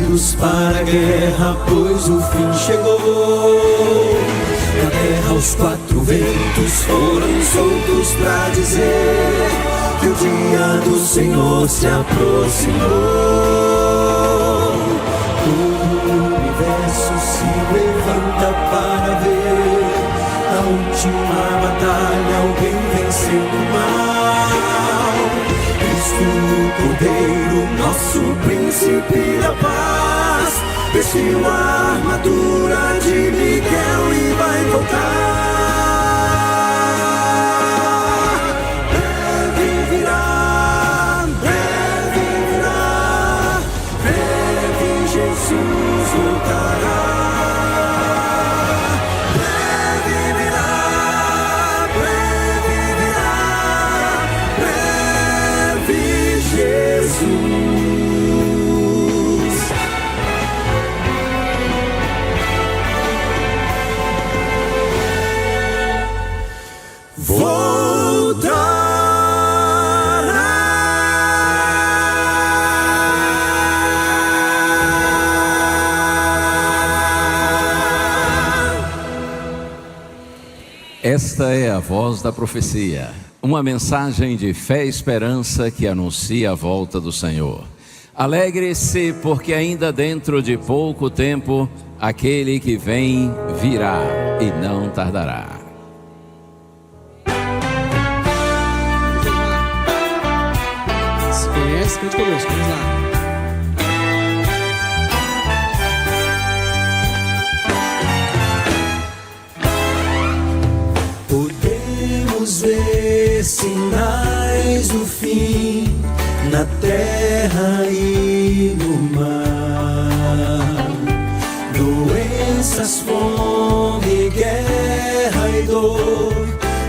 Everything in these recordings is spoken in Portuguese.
unidos para a guerra, pois o fim chegou. Na terra os quatro ventos foram soltos pra dizer que o dia do Senhor se aproximou. O universo se levanta para ver a última batalha, o bem vencendo o mal. Cristo o Cordeiro, nosso príncipe da paz, vestiu a armadura de Miguel e vai voltar. Breve virá, breve Jesus voltará. Breve virá, breve Jesus. Esta é a voz da profecia, uma mensagem de fé e esperança que anuncia a volta do Senhor. Alegre-se, porque ainda dentro de pouco tempo, aquele que vem virá e não tardará. Se conhece, cante conosco, vamos lá. Podemos ver sinais do fim na terra e no mar. Doenças, fome, guerra e dor,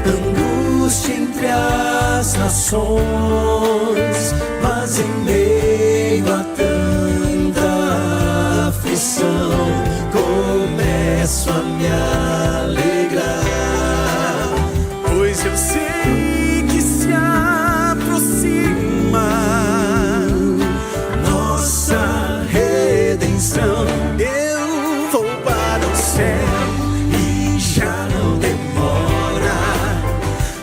angústia entre as nações. Mas em meio a tanta aflição, começo a me alegrar. Pois eu sei que se aproxima nossa redenção. Eu vou para o céu e já não demora.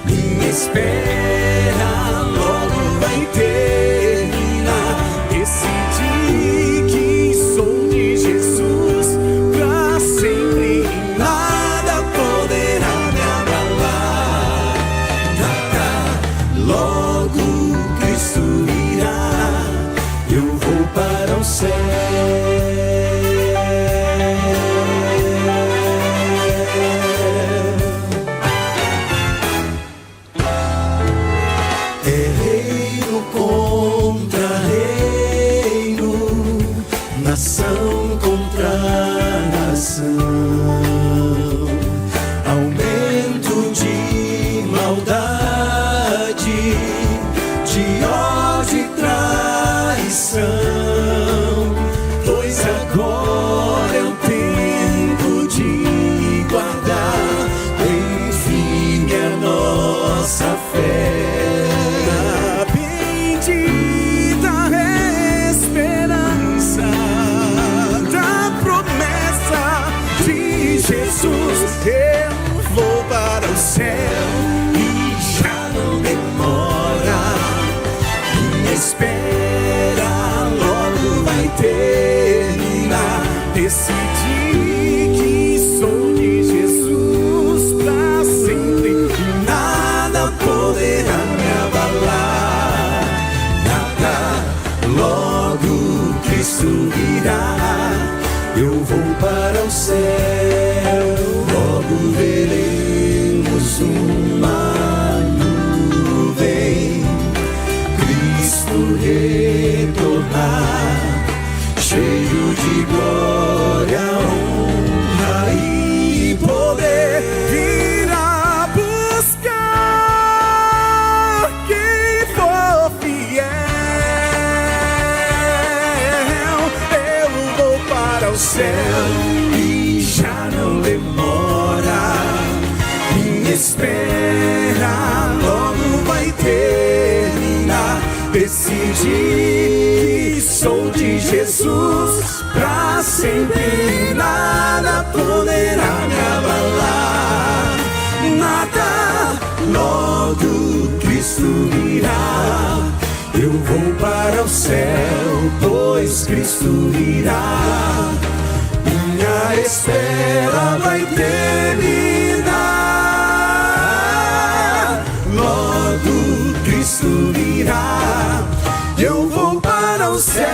Minha espera logo vai terminar. Decidi que sou de Jesus pra sempre e nada poderá me abalar. Logo Cristo virá, eu vou para o céu. É reino contra reino, nação contra nação. Aumento de maldade, de ódio e traição. Pois agora é o tempo de guardar bem firme a nossa fé. A bendita esperança da promessa de Jesus. Eu vou para o céu e já não demora. Minha espera logo vai terminar. Decidi que sou de Jesus pra sempre e nada poderá me abalar. Nada, logo Cristo virá, eu vou para o céu. Logo veremos uma nuvem, Cristo retornar, cheio de glória, honra e poder. Virá buscar quem for fiel. Eu vou para o céu e já não demora. Minha espera logo vai terminar. Decidi que sou de Jesus eu vou para o céu, pois Cristo virá. Minha espera vai terminar. Logo Cristo virá, eu vou para o céu.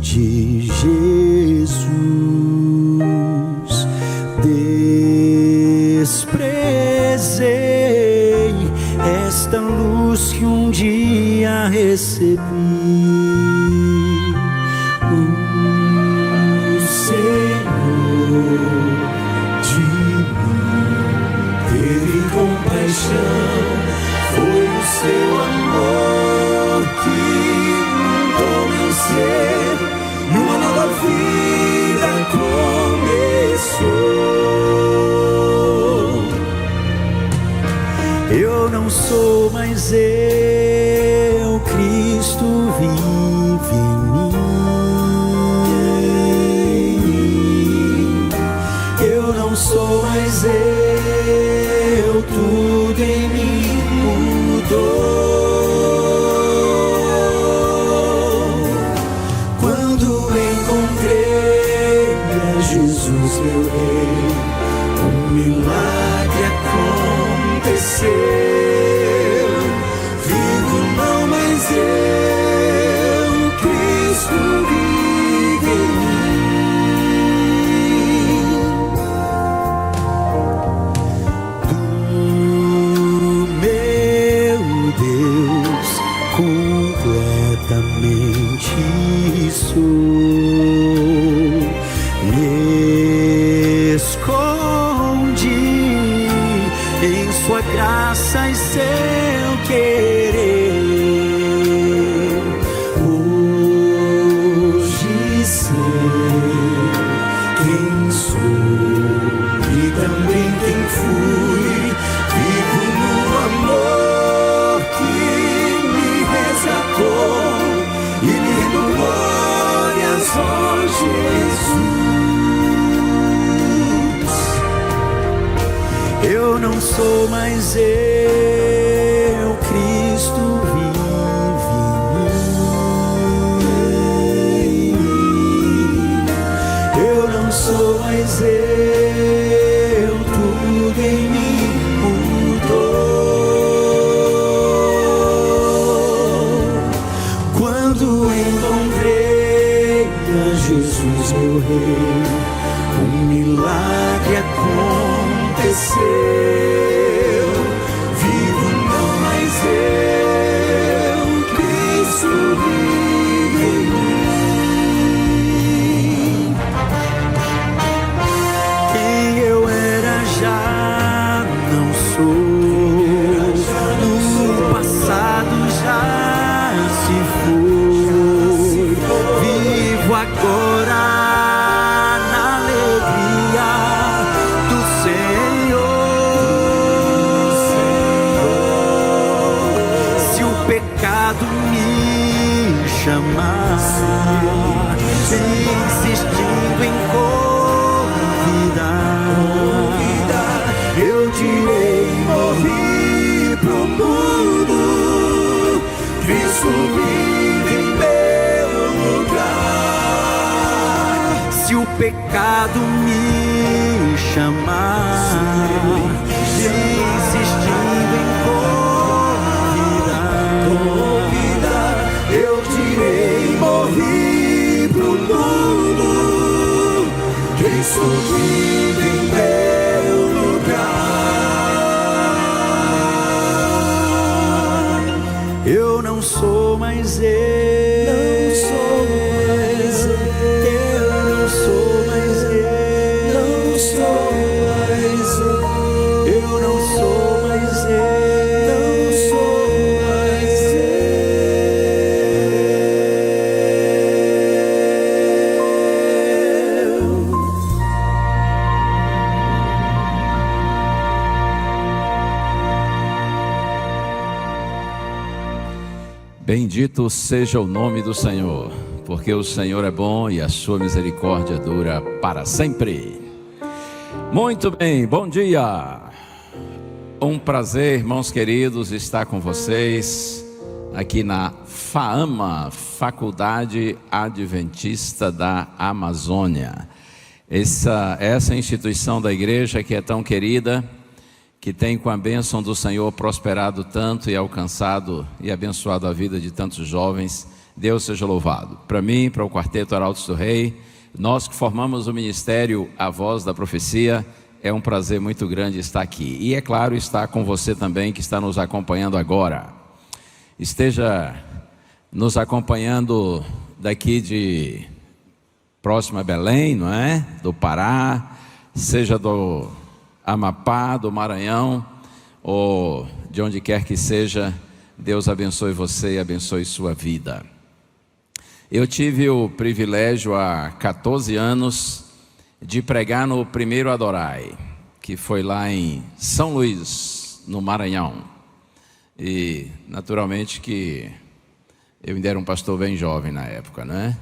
De Jesus, desprezei esta luz que um dia recebi. O Senhor de mim teve compaixão, foi o seu amor que mudou meu ser. E uma nova vida começou. Eu não sou mais eu, Cristo vive em mim. Eu não sou mais eu, tudo em mim mudou. Jesus, meu rei, um milagre aconteceu. Vivo não mais eu, Cristo vive em mim. Do meu Deus, completamente sou. Me escondi em sua graça e seu querer. Hoje sei quem sou e também quem fui. Vivo no amor que me resgatou e me rendo glórias, ó Jesus. Eu não sou mais eu, Cristo vive em mim. Eu não sou mais eu, tudo em mim mudou. Quando encontrei a Jesus, meu rei, um milagre aconteceu. Vivo não mais eu, Cristo vive em mim. Quem eu era já não sou. No passado já se foi. Vivo agora na alegria do Senhor. Se o pecado me chamar, insistindo em convidar, eu direi: morri pro mundo, Cristo vive em meu lugar. Se o pecado me chamar, insistindo em convidar, eu direi: morri pro mundo, Cristo vive em meu lugar. mais eu, não sou mais eu não sou mais eu, não sou mais eu não sou mais eu, não sou mais Bendito seja o nome do Senhor, porque o Senhor é bom e a sua misericórdia dura para sempre. Muito bem, bom dia. Um prazer, irmãos queridos, estar com vocês aqui na FAAMA, Faculdade Adventista da Amazônia. Essa instituição da igreja que é tão querida, que tem com a bênção do Senhor prosperado tanto e alcançado e abençoado a vida de tantos jovens. Deus seja louvado. Para mim, para o Quarteto Arautos do Rei, nós que formamos o ministério A Voz da Profecia, é um prazer muito grande estar aqui. E é claro, estar com você também que está nos acompanhando agora. Esteja nos acompanhando daqui de próximo a Belém, não é? Do Pará, seja do Amapá, do Maranhão, ou de onde quer que seja. Deus abençoe você e abençoe sua vida. Eu tive o privilégio há 14 anos de pregar no primeiro Adorai, que foi lá em São Luís, no Maranhão. E naturalmente que eu ainda era um pastor bem jovem na época, né?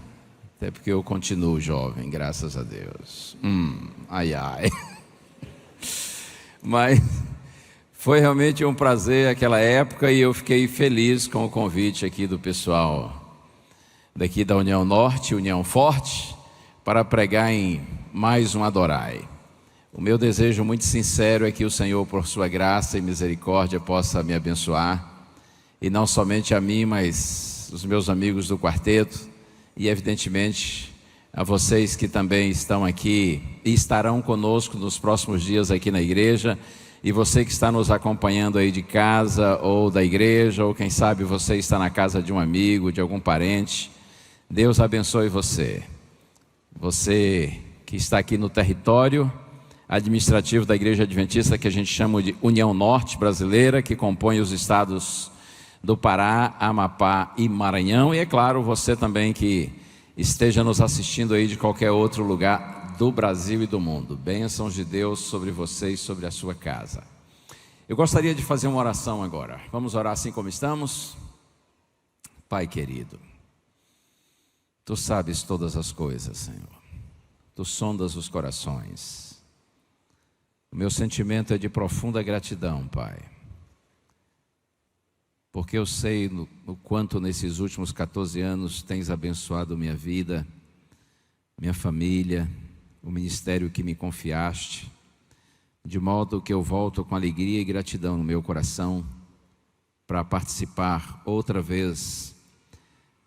Até porque eu continuo jovem, graças a Deus. Ai, ai. Mas foi realmente um prazer aquela época e eu fiquei feliz com o convite aqui do pessoal daqui da União Norte, União Forte, para pregar em mais um Adorai. O meu desejo muito sincero é que o Senhor, por sua graça e misericórdia, possa me abençoar, e não somente a mim, mas os meus amigos do quarteto, e evidentemente a vocês que também estão aqui e estarão conosco nos próximos dias aqui na igreja, e você que está nos acompanhando aí de casa ou da igreja, ou quem sabe você está na casa de um amigo, de algum parente. Deus abençoe você. Você que está aqui no território administrativo da Igreja Adventista, que a gente chama de União Norte Brasileira, que compõe os estados do Pará, Amapá e Maranhão, e é claro, você também que esteja nos assistindo aí de qualquer outro lugar do Brasil e do mundo. Bênçãos de Deus sobre você e sobre a sua casa. Eu gostaria de fazer uma oração agora. Vamos orar assim como estamos? Pai querido, Tu sabes todas as coisas, Senhor. Tu sondas os corações. O meu sentimento é de profunda gratidão, Pai, porque eu sei o quanto nesses últimos 14 anos tens abençoado minha vida, minha família, o ministério que me confiaste, de modo que eu volto com alegria e gratidão no meu coração para participar outra vez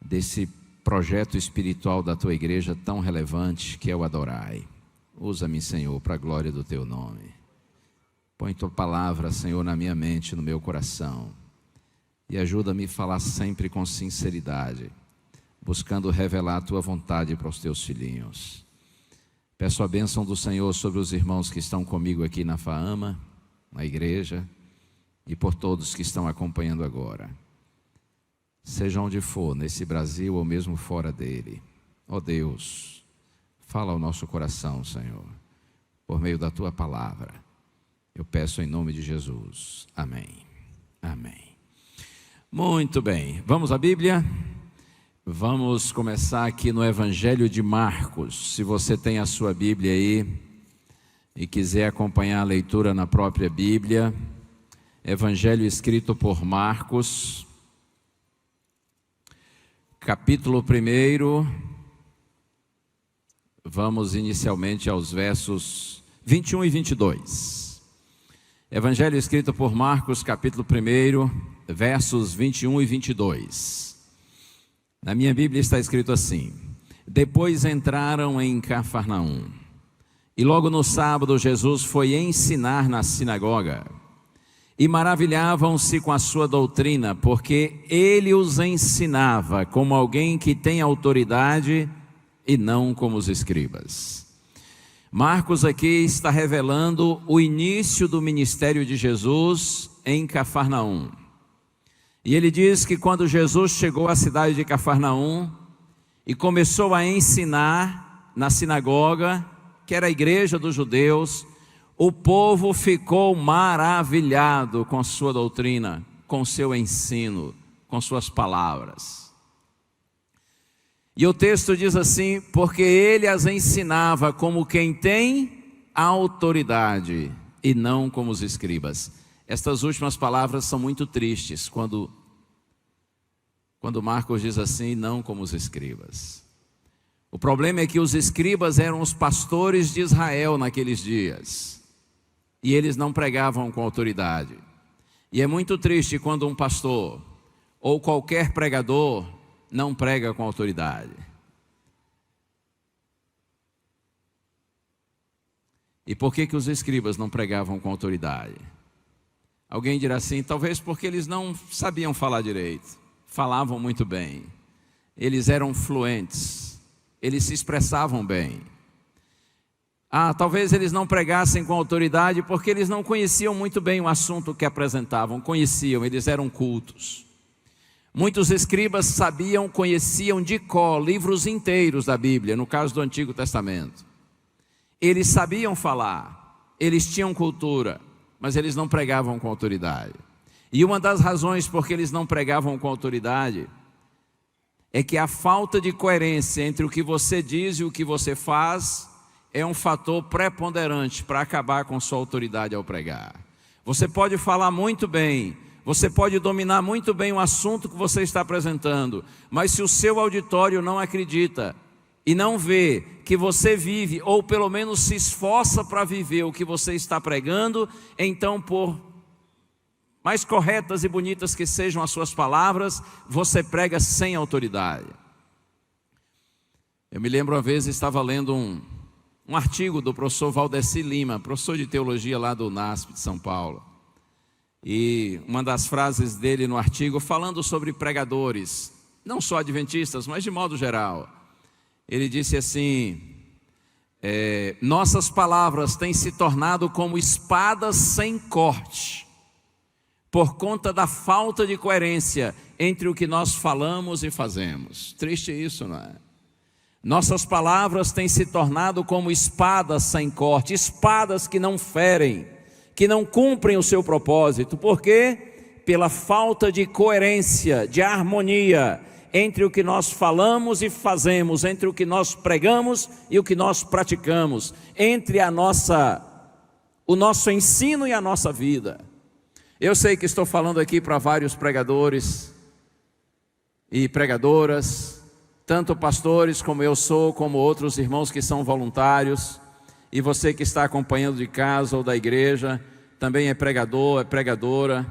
desse projeto espiritual da Tua igreja tão relevante que é o Adorai. Usa-me, Senhor, para a glória do Teu nome. Põe Tua palavra, Senhor, na minha mente, no meu coração. E ajuda-me a falar sempre com sinceridade, buscando revelar a Tua vontade para os Teus filhinhos. Peço a bênção do Senhor sobre os irmãos que estão comigo aqui na FAAMA, na igreja, e por todos que estão acompanhando agora. Seja onde for, nesse Brasil ou mesmo fora dele. Ó Deus, fala ao nosso coração, Senhor, por meio da Tua palavra. Eu peço em nome de Jesus. Amém. Amém. Muito bem, vamos à Bíblia? Vamos começar aqui no Evangelho de Marcos. Se você tem a sua Bíblia aí e quiser acompanhar a leitura na própria Bíblia, Evangelho escrito por Marcos, capítulo 1, vamos inicialmente aos versos 21 e 22. Evangelho escrito por Marcos, capítulo 1, versos 21 e 22. Na minha Bíblia está escrito assim: Depois entraram em Cafarnaum, e logo no sábado Jesus foi ensinar na sinagoga. e maravilhavam-se com a sua doutrina, porque ele os ensinava como alguém que tem autoridade e não como os escribas. Marcos aqui está revelando o início do ministério de Jesus em Cafarnaum. E ele diz que quando Jesus chegou à cidade de Cafarnaum e começou a ensinar na sinagoga, que era a igreja dos judeus, o povo ficou maravilhado com sua doutrina, com seu ensino, com suas palavras. E o texto diz assim: porque ele as ensinava como quem tem autoridade e não como os escribas. Estas últimas palavras são muito tristes, quando Marcos diz assim, não como os escribas. O problema é que os escribas eram os pastores de Israel naqueles dias. E eles não pregavam com autoridade. E é muito triste quando um pastor ou qualquer pregador não prega com autoridade. E por que os escribas não pregavam com autoridade? Alguém dirá assim, talvez porque eles não sabiam falar direito. Falavam muito bem. Eles eram fluentes. Eles se expressavam bem. Talvez eles não pregassem com autoridade porque eles não conheciam muito bem o assunto que apresentavam. Conheciam, eles eram cultos. Muitos escribas sabiam, conheciam de cor livros inteiros da Bíblia, no caso do Antigo Testamento. Eles sabiam falar, eles tinham cultura, mas eles não pregavam com autoridade. E uma das razões por que eles não pregavam com autoridade é que a falta de coerência entre o que você diz e o que você faz é um fator preponderante para acabar com sua autoridade ao pregar. Você pode falar muito bem, você pode dominar muito bem o assunto que você está apresentando, mas se o seu auditório não acredita e não vê que você vive, ou pelo menos se esforça para viver o que você está pregando, então, por mais corretas e bonitas que sejam as suas palavras, você prega sem autoridade. Eu me lembro uma vez, estava lendo um artigo do professor Valdeci Lima, professor de teologia lá do NASP de São Paulo. E uma das frases dele no artigo, falando sobre pregadores, não só adventistas, mas de modo geral. Ele disse assim, nossas palavras têm se tornado como espadas sem corte, por conta da falta de coerência entre o que nós falamos e fazemos. Triste isso, não é? Nossas palavras têm se tornado como espadas sem corte, espadas que não ferem, que não cumprem o seu propósito. Por quê? Pela falta de coerência, de harmonia entre o que nós falamos e fazemos, entre o que nós pregamos e o que nós praticamos, entre o nosso ensino e a nossa vida. Eu sei que estou falando aqui para vários pregadores e pregadoras, tanto pastores como eu sou, como outros irmãos que são voluntários, e você que está acompanhando de casa ou da igreja, também é pregador, é pregadora.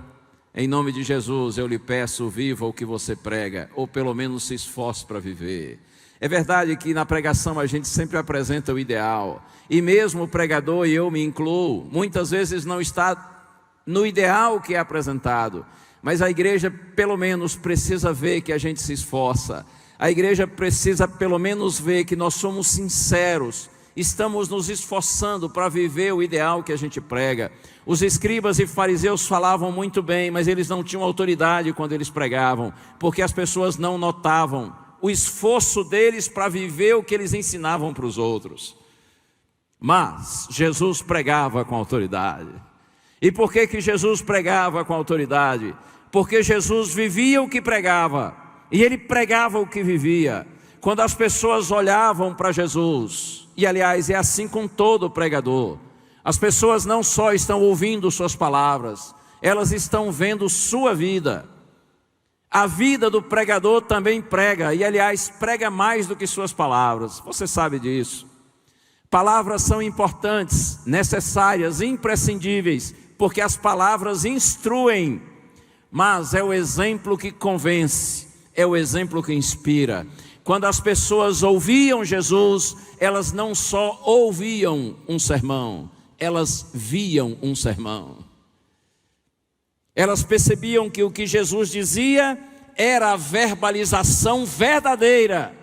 Em nome de Jesus eu lhe peço, viva o que você prega, ou pelo menos se esforce para viver. É verdade que na pregação a gente sempre apresenta o ideal, e mesmo o pregador, e eu me incluo, muitas vezes não está no ideal que é apresentado, mas a igreja pelo menos precisa ver que a gente se esforça. A igreja precisa pelo menos ver que nós somos sinceros, estamos nos esforçando para viver o ideal que a gente prega. Os escribas e fariseus falavam muito bem, mas eles não tinham autoridade quando eles pregavam, porque as pessoas não notavam o esforço deles para viver o que eles ensinavam para os outros. Mas Jesus pregava com autoridade. E por que Jesus pregava com autoridade? Porque Jesus vivia o que pregava. E ele pregava o que vivia. Quando as pessoas olhavam para Jesus, e aliás é assim com todo pregador, as pessoas não só estão ouvindo suas palavras, elas estão vendo sua vida. A vida do pregador também prega, e aliás prega mais do que suas palavras, você sabe disso. Palavras são importantes, necessárias, imprescindíveis, porque as palavras instruem, mas é o exemplo que convence, é o exemplo que inspira. Quando as pessoas ouviam Jesus, elas não só ouviam um sermão, elas viam um sermão. Elas percebiam que o que Jesus dizia era a verbalização verdadeira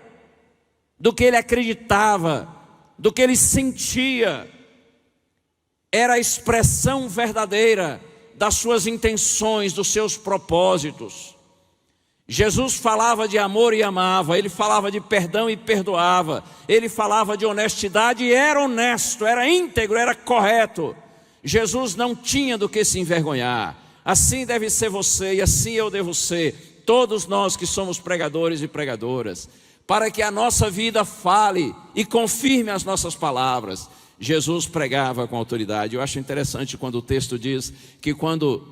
do que ele acreditava, do que ele sentia. Era a expressão verdadeira das suas intenções, dos seus propósitos. Jesus falava de amor e amava, ele falava de perdão e perdoava, ele falava de honestidade e era honesto, era íntegro, era correto. Jesus não tinha do que se envergonhar. Assim deve ser você e assim eu devo ser, todos nós que somos pregadores e pregadoras, para que a nossa vida fale e confirme as nossas palavras. Jesus pregava com autoridade. Eu acho interessante quando o texto diz que quando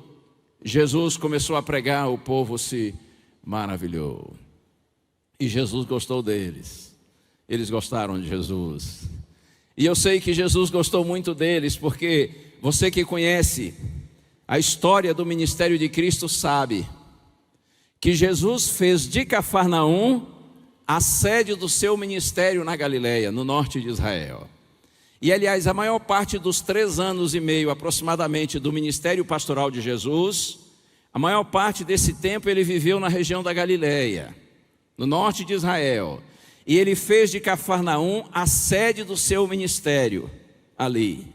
Jesus começou a pregar, o povo se maravilhou. E Jesus gostou deles. Eles gostaram de Jesus. E eu sei que Jesus gostou muito deles, porque você que conhece a história do ministério de Cristo sabe que Jesus fez de Cafarnaum a sede do seu ministério na Galileia, no norte de Israel. E aliás, a maior parte dos 3 anos e meio aproximadamente do ministério pastoral de Jesus, a maior parte desse tempo ele viveu na região da Galileia, no norte de Israel. E ele fez de Cafarnaum a sede do seu ministério ali.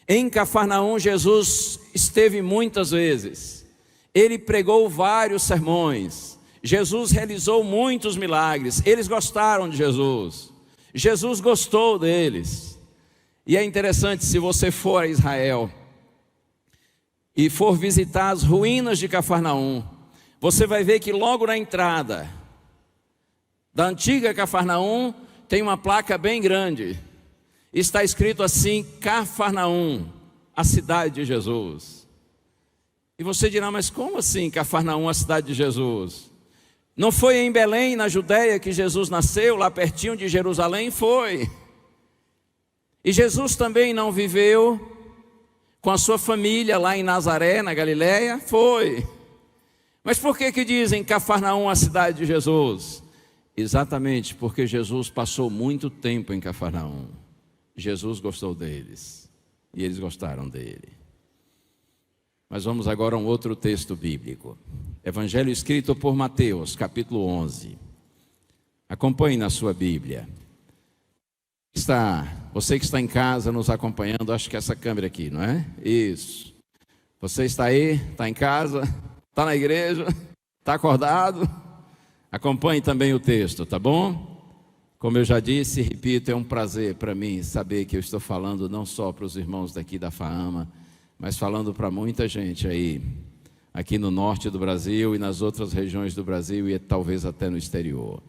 Em Cafarnaum Jesus esteve muitas vezes. Ele pregou vários sermões. Jesus realizou muitos milagres. Eles gostaram de Jesus. Jesus gostou deles. E é interessante, se você for a Israel e for visitar as ruínas de Cafarnaum, você vai ver que logo na entrada da antiga Cafarnaum tem uma placa bem grande. Está escrito assim: Cafarnaum, a cidade de Jesus. E você dirá, mas como assim Cafarnaum, a cidade de Jesus? Não foi em Belém, na Judéia, que Jesus nasceu, lá pertinho de Jerusalém? Foi. E Jesus também não viveu com a sua família lá em Nazaré, na Galileia? Foi. Mas por que dizem Cafarnaum, a cidade de Jesus? Exatamente porque Jesus passou muito tempo em Cafarnaum. Jesus gostou deles e eles gostaram dele. Mas vamos agora a um outro texto bíblico. Evangelho escrito por Mateus, capítulo 11. Acompanhe na sua Bíblia. Você que está em casa nos acompanhando, acho que é essa câmera aqui, não é? Isso. Você está aí, está em casa, está na igreja, está acordado? Acompanhe também o texto, tá bom? Como eu já disse e repito, é um prazer para mim saber que eu estou falando não só para os irmãos daqui da FAAMA, mas falando para muita gente aí, aqui no norte do Brasil e nas outras regiões do Brasil e talvez até no exterior.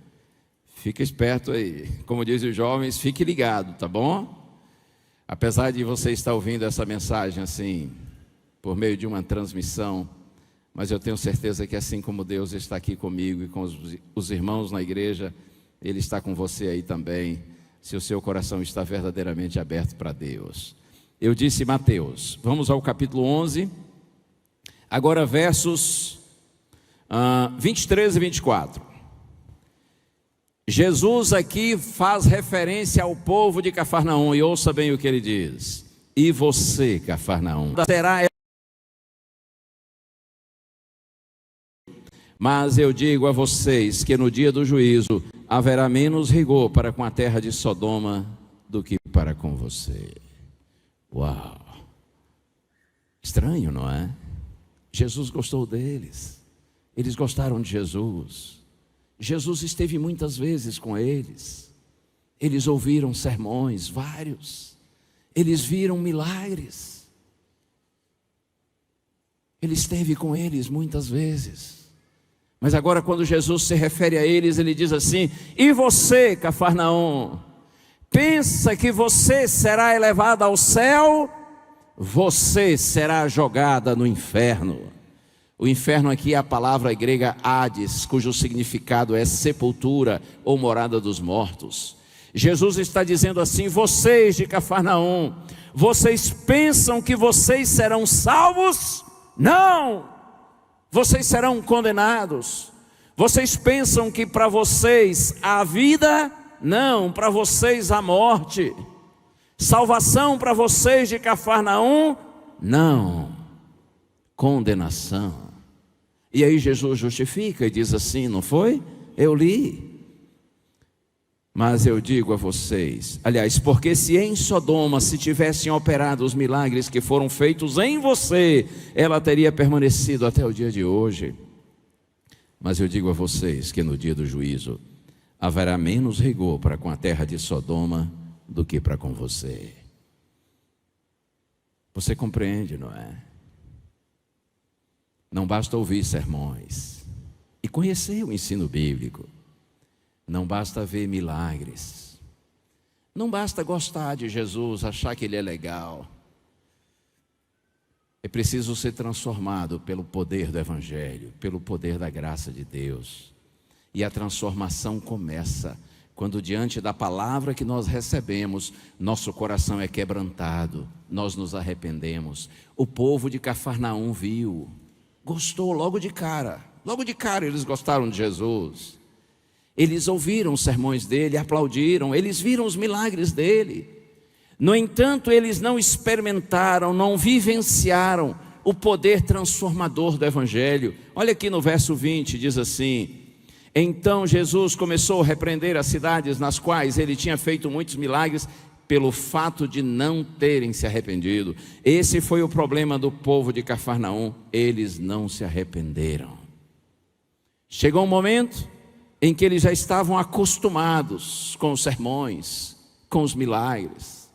Fica esperto aí, como dizem os jovens, fique ligado, tá bom? Apesar de você estar ouvindo essa mensagem assim, por meio de uma transmissão, mas eu tenho certeza que assim como Deus está aqui comigo e com os irmãos na igreja, Ele está com você aí também, se o seu coração está verdadeiramente aberto para Deus. Eu disse Mateus, vamos ao capítulo 11, agora versos 23 e 24. Jesus aqui faz referência ao povo de Cafarnaum, e ouça bem o que ele diz: e você, Cafarnaum, será... Mas eu digo a vocês que no dia do juízo haverá menos rigor para com a terra de Sodoma do que para com você. Uau! Estranho, não é? Jesus gostou deles. Eles gostaram de Jesus. Jesus esteve muitas vezes com eles. Eles ouviram sermões, vários. Eles viram milagres. Ele esteve com eles muitas vezes. Mas agora quando Jesus se refere a eles, ele diz assim: e você, Cafarnaum, pensa que você será elevada ao céu? Você será jogada no inferno. O inferno aqui é a palavra grega Hades, cujo significado é sepultura ou morada dos mortos. Jesus está dizendo assim: vocês de Cafarnaum, vocês pensam que vocês serão salvos? Não! Vocês serão condenados. Vocês pensam que para vocês há vida? Não, para vocês há morte. Salvação para vocês de Cafarnaum? Não. condenação. E aí Jesus justifica e diz assim, não foi? Eu li. Mas eu digo a vocês, aliás, porque se em Sodoma se tivessem operado os milagres que foram feitos em você, ela teria permanecido até o dia de hoje. Mas eu digo a vocês que no dia do juízo haverá menos rigor para com a terra de Sodoma do que para com você. Você compreende, não é? Não basta ouvir sermões e conhecer o ensino bíblico. Não basta ver milagres. Não basta gostar de Jesus, achar que Ele é legal. É preciso ser transformado pelo poder do Evangelho, pelo poder da graça de Deus. E a transformação começa quando, diante da palavra que nós recebemos, nosso coração é quebrantado, nós nos arrependemos. O povo de Cafarnaum viu, gostou logo de cara eles gostaram de Jesus. Eles ouviram os sermões dele, aplaudiram, eles viram os milagres dele. No entanto, eles não experimentaram, não vivenciaram o poder transformador do Evangelho. Olha aqui no verso 20, diz assim: então Jesus começou a repreender as cidades nas quais ele tinha feito muitos milagres, pelo fato de não terem se arrependido. Esse foi o problema do povo de Cafarnaum, eles não se arrependeram. Chegou um momento em que eles já estavam acostumados com os sermões, com os milagres,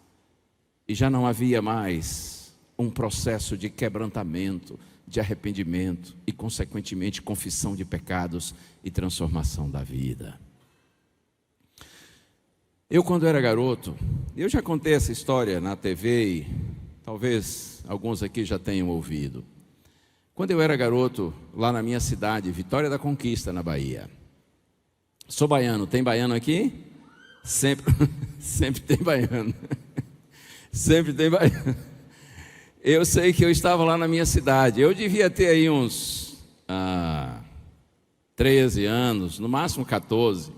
e já não havia mais um processo de quebrantamento, de arrependimento e, consequentemente, confissão de pecados e transformação da vida. Eu, quando era garoto, eu já contei essa história na TV e talvez alguns aqui já tenham ouvido. Quando eu era garoto, lá na minha cidade, Vitória da Conquista, na Bahia. Sou baiano, tem baiano aqui? Sempre tem baiano. Sempre tem baiano. Eu sei que eu estava lá na minha cidade. Eu devia ter aí uns 13 anos, no máximo 14.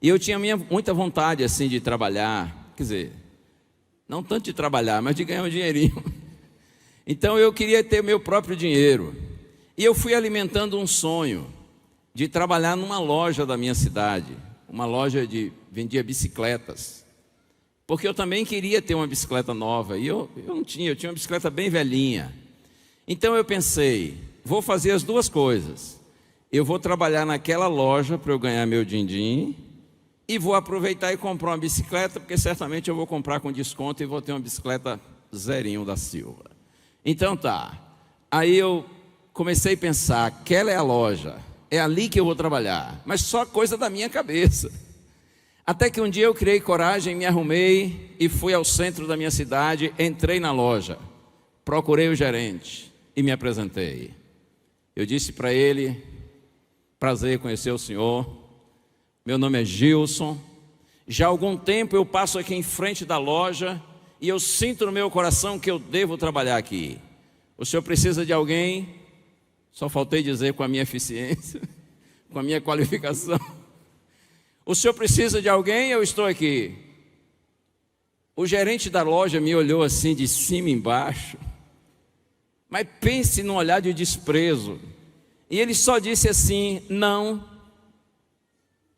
E eu tinha muita vontade assim de trabalhar. Quer dizer, não tanto de trabalhar, mas de ganhar um dinheirinho. Então eu queria ter meu próprio dinheiro. E eu fui alimentando um sonho de trabalhar numa loja da minha cidade, uma loja que vendia bicicletas, porque eu também queria ter uma bicicleta nova, e eu não tinha, eu tinha uma bicicleta bem velhinha. Então eu pensei, vou fazer as duas coisas, eu vou trabalhar naquela loja para eu ganhar meu din-din, e vou aproveitar e comprar uma bicicleta, porque certamente eu vou comprar com desconto e vou ter uma bicicleta zerinho da Silva. Então tá, aí eu comecei a pensar, aquela é a loja, é ali que eu vou trabalhar, mas só coisa da minha cabeça. Até que um dia eu criei coragem, me arrumei e fui ao centro da minha cidade, entrei na loja, procurei o gerente e me apresentei. Eu disse para ele, prazer conhecer o senhor, meu nome é Gilson, já há algum tempo eu passo aqui em frente da loja e eu sinto no meu coração que eu devo trabalhar aqui. O senhor precisa de alguém? Só faltei dizer com a minha eficiência, com a minha qualificação. O senhor precisa de alguém? Eu estou aqui. O gerente da loja me olhou assim de cima embaixo, mas pense num olhar de desprezo. E ele só disse assim, não,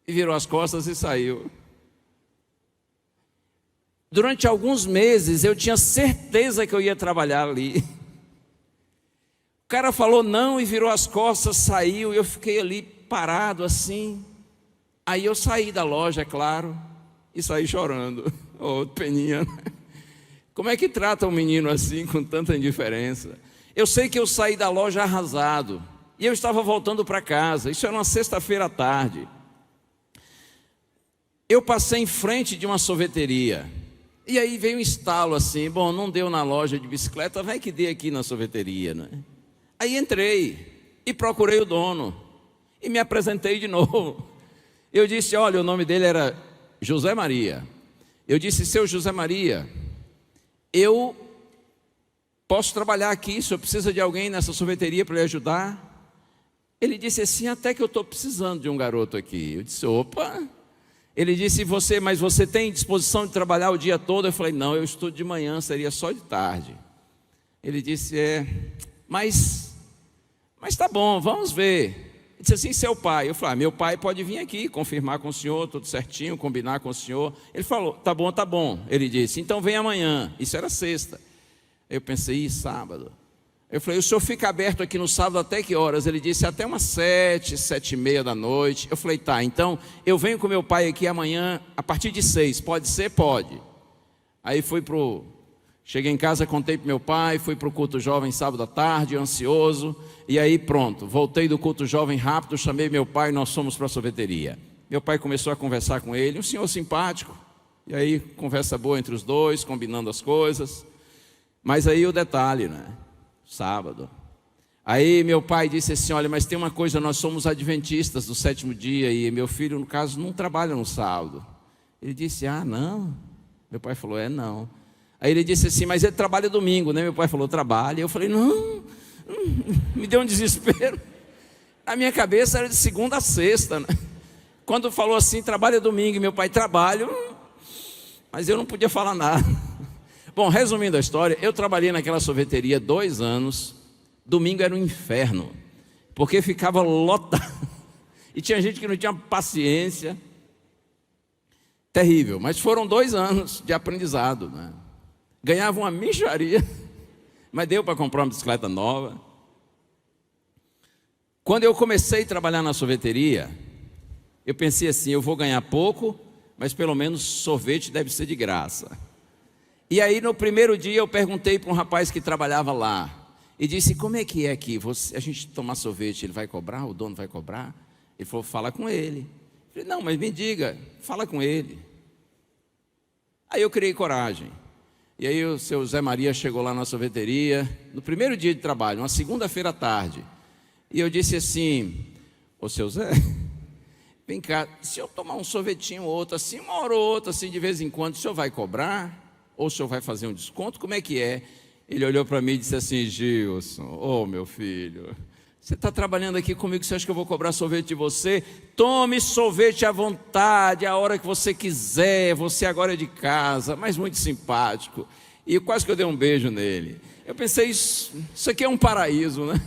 e virou as costas e saiu. Durante alguns meses eu tinha certeza que eu ia trabalhar ali. O cara falou não e virou as costas, saiu, e eu fiquei ali parado assim. Aí eu saí da loja, é claro, e saí chorando. Oh, peninha. Como é que trata um menino assim, com tanta indiferença? Eu sei que eu saí da loja arrasado, e eu estava voltando para casa, isso era uma sexta-feira à tarde. Eu passei em frente de uma sorveteria, e aí veio um estalo assim, bom, não deu na loja de bicicleta, vai que dê aqui na sorveteria, né? Aí entrei e procurei o dono e me apresentei de novo. Eu disse, olha, o nome dele era José Maria. Eu disse, seu José Maria, eu posso trabalhar aqui, o senhor precisa de alguém nessa sorveteria para lhe ajudar? Ele disse assim, até que eu estou precisando de um garoto aqui. Eu disse, opa. Ele disse, mas você tem disposição de trabalhar o dia todo? Eu falei, não, eu estudo de manhã, seria só de tarde. Ele disse, mas Mas tá bom, vamos ver. Ele disse assim, seu pai. Eu falei, meu pai pode vir aqui, confirmar com o senhor, tudo certinho, combinar com o senhor. Ele falou, tá bom, tá bom. Ele disse, então vem amanhã. Isso era sexta. Eu pensei, sábado. Eu falei, o senhor fica aberto aqui no sábado até que horas? Ele disse, até umas 7h30 da noite. Eu falei, tá, então eu venho com meu pai aqui amanhã a partir de 6. Pode ser? Pode. Aí cheguei em casa, contei para meu pai, fui para o culto jovem sábado à tarde, ansioso. E aí pronto, voltei do culto jovem rápido, chamei meu pai e nós fomos para a sorveteria. Meu pai começou a conversar com ele, um senhor simpático. E aí conversa boa entre os dois, combinando as coisas. Mas aí o detalhe, né? Sábado. Aí meu pai disse assim, olha, mas tem uma coisa, nós somos adventistas do 7º dia e meu filho, no caso, não trabalha no sábado. Ele disse, não. Meu pai falou, não. Aí ele disse assim, mas ele trabalha domingo, né? Meu pai falou, trabalha. Eu falei, não. Me deu um desespero. A minha cabeça era de segunda a sexta, né? Quando falou assim, trabalha domingo, e meu pai trabalha, mas eu não podia falar nada. Bom, resumindo a história, eu trabalhei naquela sorveteria 2 anos. Domingo era um inferno, porque ficava lotado. E tinha gente que não tinha paciência. Terrível, mas foram 2 anos de aprendizado, né? Ganhava uma mixaria, mas deu para comprar uma bicicleta nova. Quando eu comecei a trabalhar na sorveteria, eu pensei assim, eu vou ganhar pouco, mas pelo menos sorvete deve ser de graça. E aí no primeiro dia eu perguntei para um rapaz que trabalhava lá, e disse, como é que aqui, a gente tomar sorvete, ele vai cobrar, o dono vai cobrar? Ele falou, fala com ele. Eu falei, não, mas me diga, fala com ele. Aí eu criei coragem. E aí o seu Zé Maria chegou lá na sorveteria, no primeiro dia de trabalho, uma segunda-feira à tarde. E eu disse assim, ô seu Zé, vem cá, se eu tomar um sorvetinho ou outro, assim, uma hora ou outra, assim, de vez em quando, o senhor vai cobrar? Ou o senhor vai fazer um desconto? Como é que é? Ele olhou para mim e disse assim, Gilson, meu filho, você está trabalhando aqui comigo, você acha que eu vou cobrar sorvete de você? Tome sorvete à vontade, a hora que você quiser, você agora é de casa, mas muito simpático. E quase que eu dei um beijo nele. Eu pensei, isso aqui é um paraíso, né?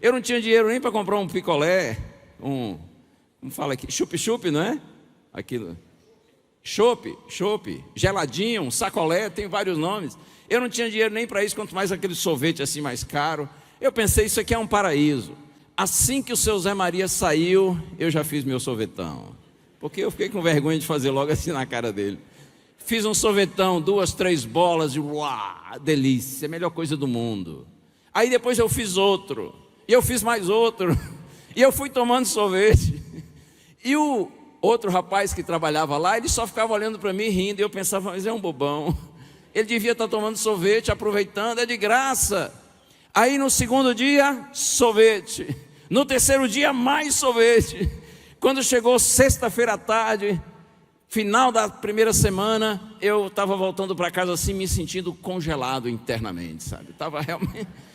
Eu não tinha dinheiro nem para comprar um picolé, como fala aqui, chup-chup, não é? Aquilo. Chopp, geladinho, um sacolé, tem vários nomes. Eu não tinha dinheiro nem para isso, quanto mais aquele sorvete assim mais caro. Eu pensei, isso aqui é um paraíso. Assim que o seu Zé Maria saiu, eu já fiz meu sorvetão. Porque eu fiquei com vergonha de fazer logo assim na cara dele. Fiz um sorvetão, 2, 3 bolas, e uau, delícia, a melhor coisa do mundo. Aí depois eu fiz outro, e eu fiz mais outro, e eu fui tomando sorvete. E o outro rapaz que trabalhava lá, ele só ficava olhando para mim rindo, e eu pensava, mas é um bobão. Ele devia estar tomando sorvete, aproveitando, é de graça. Aí no segundo dia, sorvete. No terceiro dia, mais sorvete. Quando chegou sexta-feira à tarde, final da primeira semana, eu estava voltando para casa assim, me sentindo congelado internamente, sabe?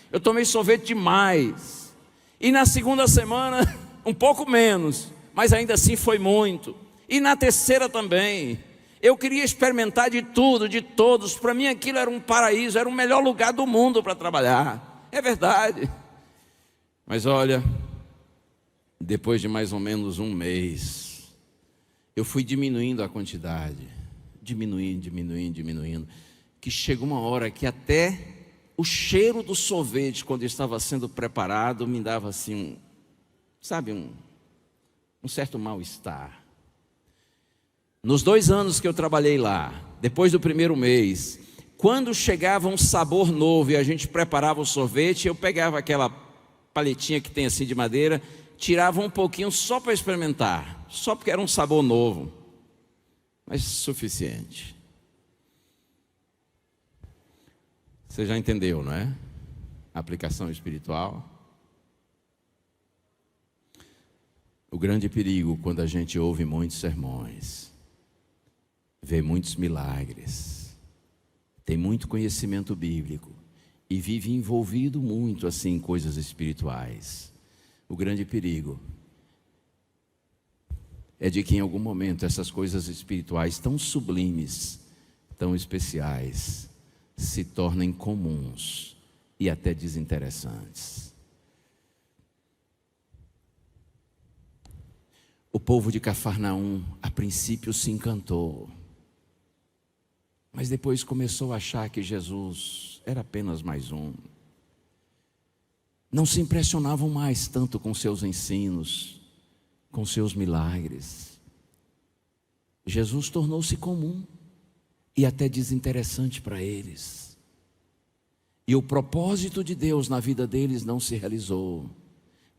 Eu tomei sorvete demais. E na segunda semana, um pouco menos, mas ainda assim foi muito. E na terceira também. Eu queria experimentar de tudo, de todos. Para mim aquilo era um paraíso, era o melhor lugar do mundo para trabalhar. É verdade. Mas olha, depois de mais ou menos um mês, eu fui diminuindo a quantidade, diminuindo, que chegou uma hora que até o cheiro do sorvete, quando estava sendo preparado, me dava assim, um certo mal-estar. Nos 2 anos que eu trabalhei lá, depois do primeiro mês, quando chegava um sabor novo e a gente preparava o sorvete, eu pegava aquela paletinha que tem assim de madeira, tirava um pouquinho só para experimentar, só porque era um sabor novo, mas suficiente. Você já entendeu, não é? A aplicação espiritual. O grande perigo quando a gente ouve muitos sermões, vê muitos milagres, tem muito conhecimento bíblico e vive envolvido muito assim em coisas espirituais. O grande perigo é de que em algum momento essas coisas espirituais tão sublimes, tão especiais, se tornem comuns e até desinteressantes. O povo de Cafarnaum, a princípio, se encantou, mas depois começou a achar que Jesus era apenas mais um. Não se impressionavam mais tanto com seus ensinos, com seus milagres. Jesus tornou-se comum e até desinteressante para eles. E o propósito de Deus na vida deles não se realizou,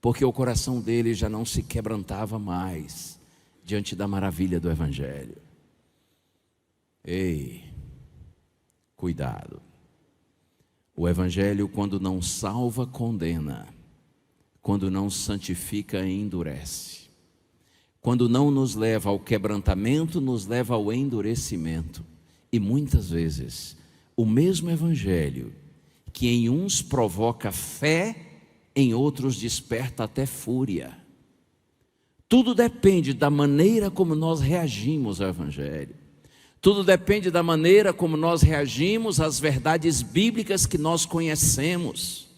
porque o coração deles já não se quebrantava mais diante da maravilha do Evangelho. Ei, cuidado. O Evangelho, quando não salva, condena. Quando não santifica, endurece. Quando não nos leva ao quebrantamento, nos leva ao endurecimento. E muitas vezes, o mesmo Evangelho, que em uns provoca fé, em outros desperta até fúria. Tudo depende da maneira como nós reagimos ao Evangelho. Tudo depende da maneira como nós reagimos às verdades bíblicas que nós conhecemos.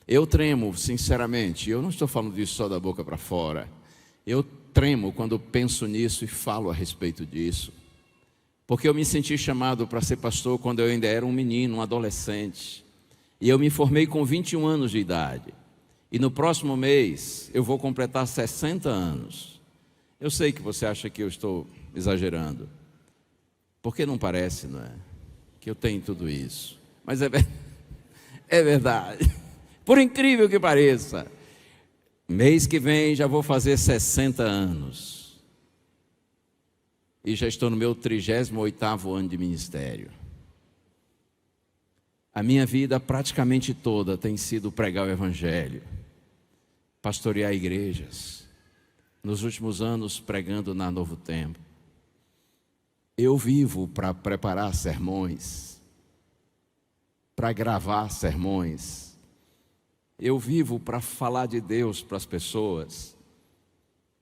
Eu tremo, sinceramente, eu não estou falando disso só da boca para fora. Eu tremo quando penso nisso e falo a respeito disso. Porque eu me senti chamado para ser pastor quando eu ainda era um menino, um adolescente. E eu me formei com 21 anos de idade. E no próximo mês eu vou completar 60 anos. Eu sei que você acha que eu estou exagerando. Porque não parece, não é? Que eu tenho tudo isso. Mas é verdade. Por incrível que pareça. Mês que vem já vou fazer 60 anos. E já estou no meu 38º ano de ministério. A minha vida praticamente toda tem sido pregar o Evangelho, pastorear igrejas, nos últimos anos pregando na Novo Tempo. Eu vivo para preparar sermões, para gravar sermões. Eu vivo para falar de Deus para as pessoas.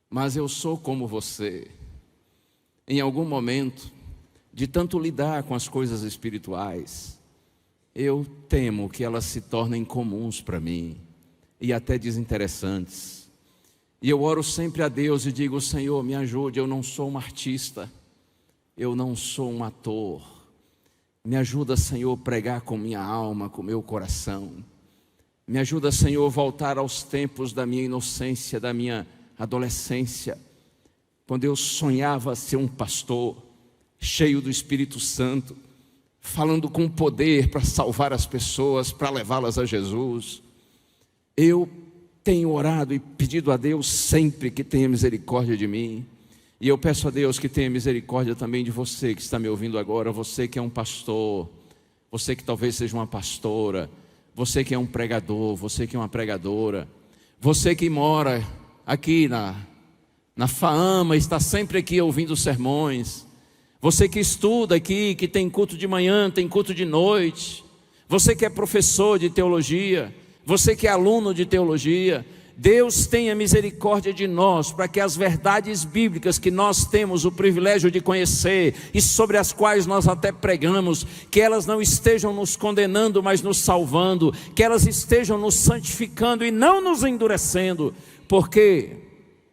Mas eu sou como você. Em algum momento, de tanto lidar com as coisas espirituais, eu temo que elas se tornem comuns para mim e até desinteressantes. E eu oro sempre a Deus e digo: Senhor, me ajude, eu não sou um artista, eu não sou um ator. Me ajuda, Senhor, a pregar com minha alma, com meu coração. Me ajuda, Senhor, a voltar aos tempos da minha inocência, da minha adolescência, quando eu sonhava ser um pastor, cheio do Espírito Santo, falando com poder para salvar as pessoas, para levá-las a Jesus. Eu tenho orado e pedido a Deus sempre que tenha misericórdia de mim. E eu peço a Deus que tenha misericórdia também de você que está me ouvindo agora, você que é um pastor, você que talvez seja uma pastora, você que é um pregador, você que é uma pregadora, você que mora aqui na FAAMA, está sempre aqui ouvindo sermões, você que estuda aqui, que tem culto de manhã, tem culto de noite, você que é professor de teologia, você que é aluno de teologia, Deus tenha misericórdia de nós, para que as verdades bíblicas que nós temos o privilégio de conhecer, e sobre as quais nós até pregamos, que elas não estejam nos condenando, mas nos salvando, que elas estejam nos santificando e não nos endurecendo, porque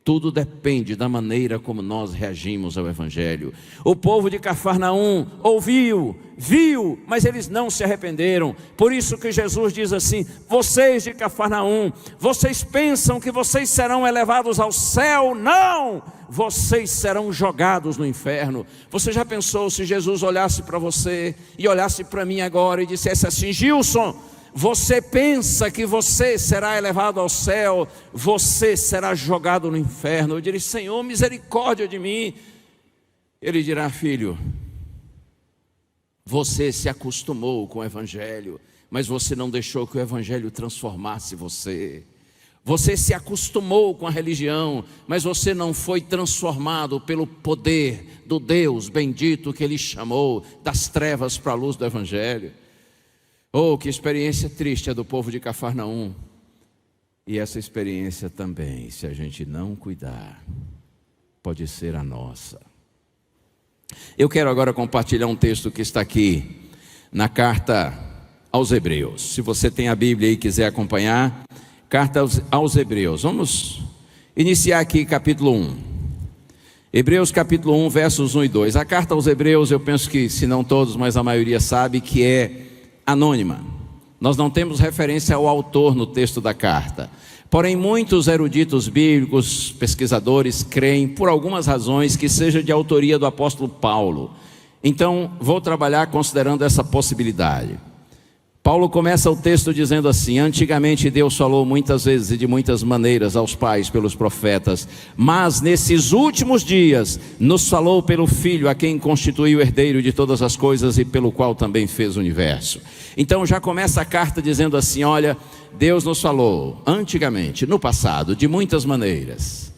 tudo depende da maneira como nós reagimos ao Evangelho. O povo de Cafarnaum ouviu, viu, mas eles não se arrependeram. Por isso que Jesus diz assim: vocês de Cafarnaum, vocês pensam que vocês serão elevados ao céu? Não! Vocês serão jogados no inferno. Você já pensou se Jesus olhasse para você e olhasse para mim agora e dissesse assim: Gilson, você pensa que você será elevado ao céu, você será jogado no inferno? Eu diria: Senhor, misericórdia de mim. Ele dirá: filho, você se acostumou com o Evangelho, mas você não deixou que o Evangelho transformasse você. Você se acostumou com a religião, mas você não foi transformado pelo poder do Deus bendito que Ele chamou das trevas para a luz do Evangelho. Oh, que experiência triste a do povo de Cafarnaum. E essa experiência também, se a gente não cuidar, pode ser a nossa. Eu quero agora compartilhar um texto que está aqui na carta aos Hebreus. Se você tem a Bíblia e quiser acompanhar, carta aos Hebreus. Vamos iniciar aqui capítulo 1. Hebreus capítulo 1, versos 1 e 2. A carta aos Hebreus, eu penso que, se não todos, mas a maioria sabe que é anônima. Nós não temos referência ao autor no texto da carta. Porém, muitos eruditos bíblicos, pesquisadores, creem, por algumas razões, que seja de autoria do apóstolo Paulo. Então, vou trabalhar considerando essa possibilidade. Paulo começa o texto dizendo assim: antigamente Deus falou muitas vezes e de muitas maneiras aos pais pelos profetas, mas nesses últimos dias nos falou pelo Filho, a quem constituiu o herdeiro de todas as coisas e pelo qual também fez o universo. Então já começa a carta dizendo assim: olha, Deus nos falou antigamente, no passado, de muitas maneiras,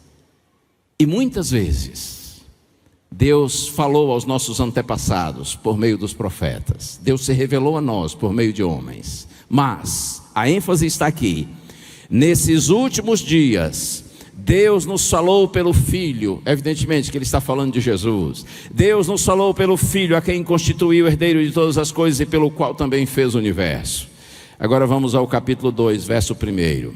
e muitas vezes Deus falou aos nossos antepassados por meio dos profetas. Deus se revelou a nós por meio de homens. Mas a ênfase está aqui: nesses últimos dias Deus nos falou pelo Filho. Evidentemente que ele está falando de Jesus. Deus nos falou pelo Filho, a quem constituiu o herdeiro de todas as coisas e pelo qual também fez o universo. Agora vamos ao capítulo 2, verso 1.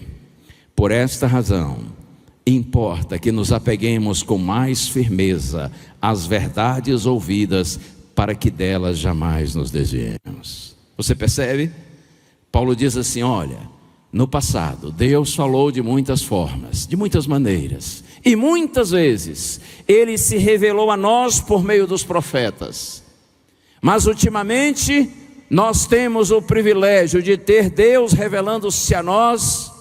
Por esta razão importa que nos apeguemos com mais firmeza às verdades ouvidas, para que delas jamais nos desviemos. Você percebe? Paulo diz assim: olha, no passado Deus falou de muitas formas, de muitas maneiras, e muitas vezes Ele se revelou a nós por meio dos profetas. Mas ultimamente nós temos o privilégio de ter Deus revelando-se a nós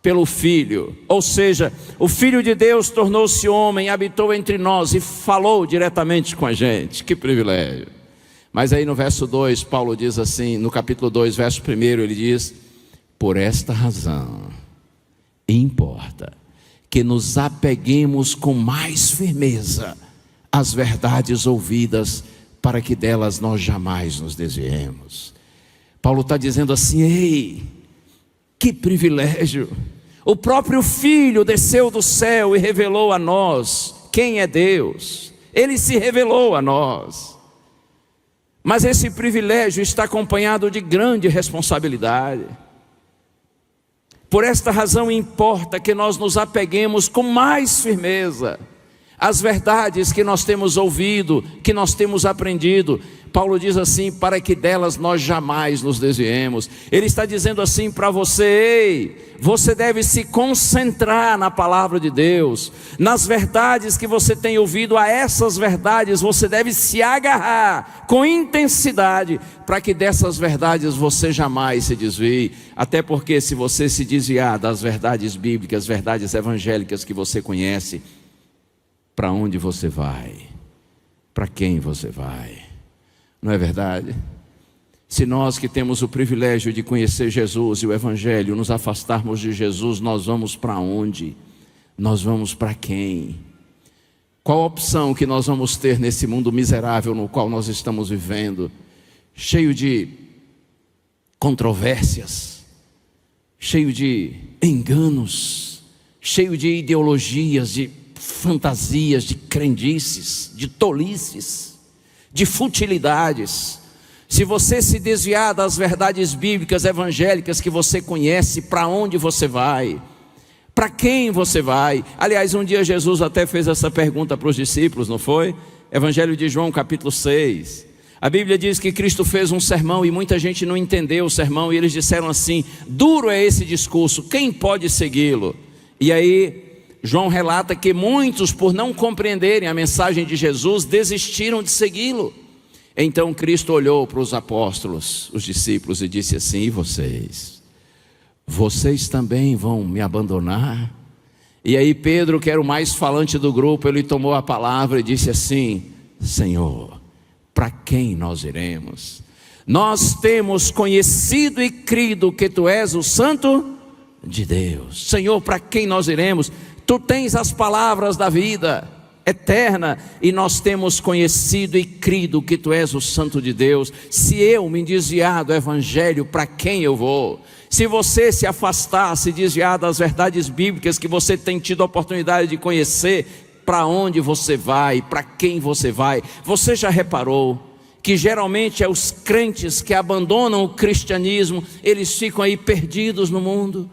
pelo Filho. Ou seja, o Filho de Deus tornou-se homem, habitou entre nós e falou diretamente com a gente. Que privilégio! Mas aí no verso 2, Paulo diz assim, no capítulo 2, verso 1, ele diz: por esta razão importa que nos apeguemos com mais firmeza às verdades ouvidas, para que delas nós jamais nos desviemos. Paulo está dizendo assim: ei, que privilégio! O próprio Filho desceu do céu e revelou a nós quem é Deus. Ele se revelou a nós. Mas esse privilégio está acompanhado de grande responsabilidade. Por esta razão importa que nós nos apeguemos com mais firmeza às verdades que nós temos ouvido, que nós temos aprendido. Paulo diz assim: para que delas nós jamais nos desviemos. Ele está dizendo assim para você: ei, você deve se concentrar na palavra de Deus, nas verdades que você tem ouvido. A essas verdades você deve se agarrar com intensidade, para que dessas verdades você jamais se desvie. Até porque, se você se desviar das verdades bíblicas, verdades evangélicas que você conhece, para onde você vai? Para quem você vai? Não é verdade? Se nós que temos o privilégio de conhecer Jesus e o Evangelho, nos afastarmos de Jesus, nós vamos para onde? Nós vamos para quem? Qual a opção que nós vamos ter nesse mundo miserável no qual nós estamos vivendo? Cheio de controvérsias, cheio de enganos, cheio de ideologias, de fantasias, de crendices, de tolices, de futilidades. Se você se desviar das verdades bíblicas, evangélicas que você conhece, para onde você vai? Para quem você vai? Aliás, um dia Jesus até fez essa pergunta para os discípulos, não foi? Evangelho de João, capítulo 6. A Bíblia diz que Cristo fez um sermão e muita gente não entendeu o sermão, e eles disseram assim: duro é esse discurso, quem pode segui-lo? E aí João relata que muitos, por não compreenderem a mensagem de Jesus, desistiram de segui-lo. Então Cristo olhou para os apóstolos, os discípulos, e disse assim: e vocês? Vocês também vão me abandonar? E aí Pedro, que era o mais falante do grupo, ele tomou a palavra e disse assim: Senhor, para quem nós iremos? Nós temos conhecido e crido que Tu és o Santo de Deus. Senhor, para quem nós iremos? Tu tens as palavras da vida eterna, e nós temos conhecido e crido que Tu és o Santo de Deus. Se eu me desviar do Evangelho, para quem eu vou? Se você se afastar, se desviar das verdades bíblicas que você tem tido a oportunidade de conhecer, para onde você vai? Para quem você vai? Você já reparou que geralmente é os crentes que abandonam o cristianismo, eles ficam aí perdidos no mundo?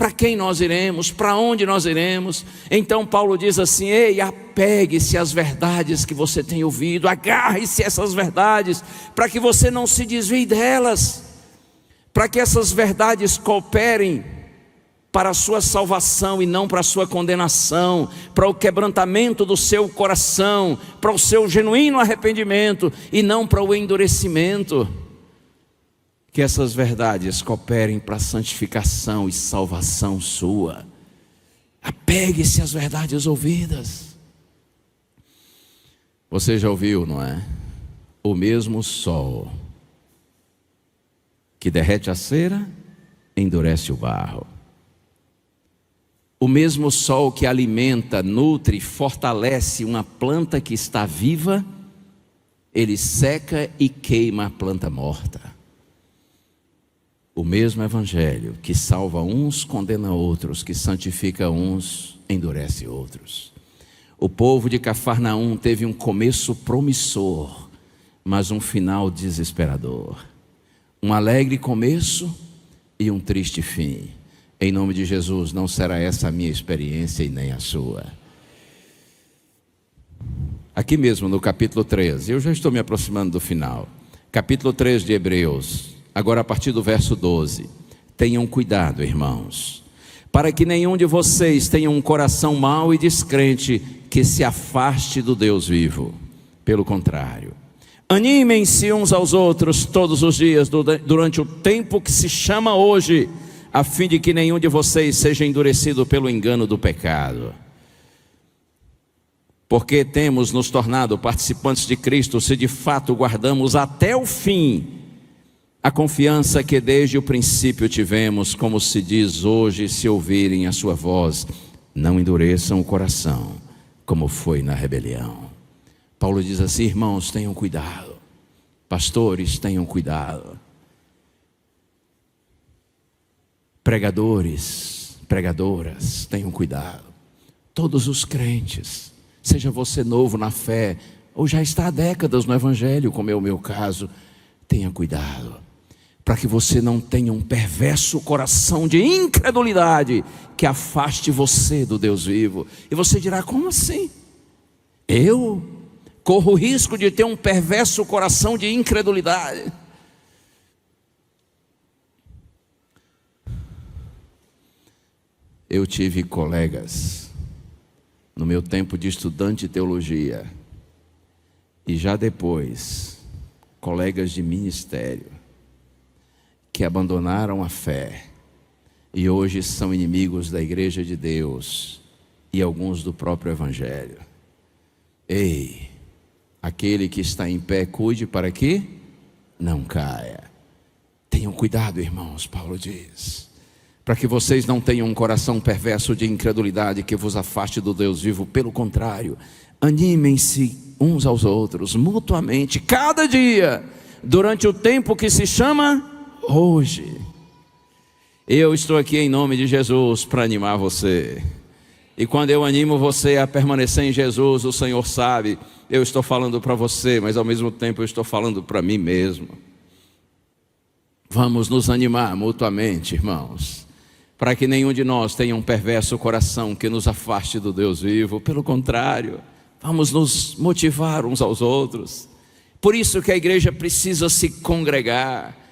Para quem nós iremos? Para onde nós iremos? Então Paulo diz assim: ei, apegue-se às verdades que você tem ouvido, agarre-se a essas verdades, para que você não se desvie delas, para que essas verdades cooperem para a sua salvação e não para a sua condenação, para o quebrantamento do seu coração, para o seu genuíno arrependimento e não para o endurecimento. Que essas verdades cooperem para a santificação e salvação sua. Apegue-se às verdades ouvidas. Você já ouviu, não é? O mesmo sol que derrete a cera, endurece o barro. O mesmo sol que alimenta, nutre, fortalece uma planta que está viva, ele seca e queima a planta morta. O mesmo evangelho que salva uns, condena outros, que santifica uns, endurece outros. O povo de Cafarnaum teve um começo promissor, mas um final desesperador. Um alegre começo e um triste fim. Em nome de Jesus, não será essa a minha experiência e nem a sua. Aqui mesmo no capítulo 13, eu já estou me aproximando do final. Capítulo 3 de Hebreus. Agora a partir do verso 12, tenham cuidado, irmãos, para que nenhum de vocês tenha um coração mau e descrente que se afaste do Deus vivo. Pelo contrário, animem-se uns aos outros todos os dias durante o tempo que se chama hoje, a fim de que nenhum de vocês seja endurecido pelo engano do pecado. Porque temos nos tornado participantes de Cristo se de fato guardamos até o fim a confiança que desde o princípio tivemos, como se diz hoje: se ouvirem a sua voz, não endureçam o coração, como foi na rebelião. Paulo diz assim: irmãos, tenham cuidado. Pastores, tenham cuidado. Pregadores, pregadoras, tenham cuidado. Todos os crentes, seja você novo na fé, ou já está há décadas no evangelho, como é o meu caso, tenha cuidado, para que você não tenha um perverso coração de incredulidade que afaste você do Deus vivo. E você dirá: como assim? Eu corro o risco de ter um perverso coração de incredulidade? Eu tive colegas no meu tempo de estudante de teologia, e já depois, colegas de ministério, que abandonaram a fé e hoje são inimigos da igreja de Deus e alguns do próprio evangelho. Ei, aquele que está em pé, cuide para que não caia. Tenham cuidado, irmãos, Paulo diz, para que vocês não tenham um coração perverso de incredulidade que vos afaste do Deus vivo. Pelo contrário, animem-se uns aos outros, mutuamente, cada dia, durante o tempo que se chama hoje. Eu estou aqui em nome de Jesus para animar você. E quando eu animo você a permanecer em Jesus, o Senhor sabe, eu estou falando para você, mas ao mesmo tempo eu estou falando para mim mesmo. Vamos nos animar mutuamente, irmãos, para que nenhum de nós tenha um perverso coração que nos afaste do Deus vivo. Pelo contrário, vamos nos motivar uns aos outros. Por isso que a igreja precisa se congregar.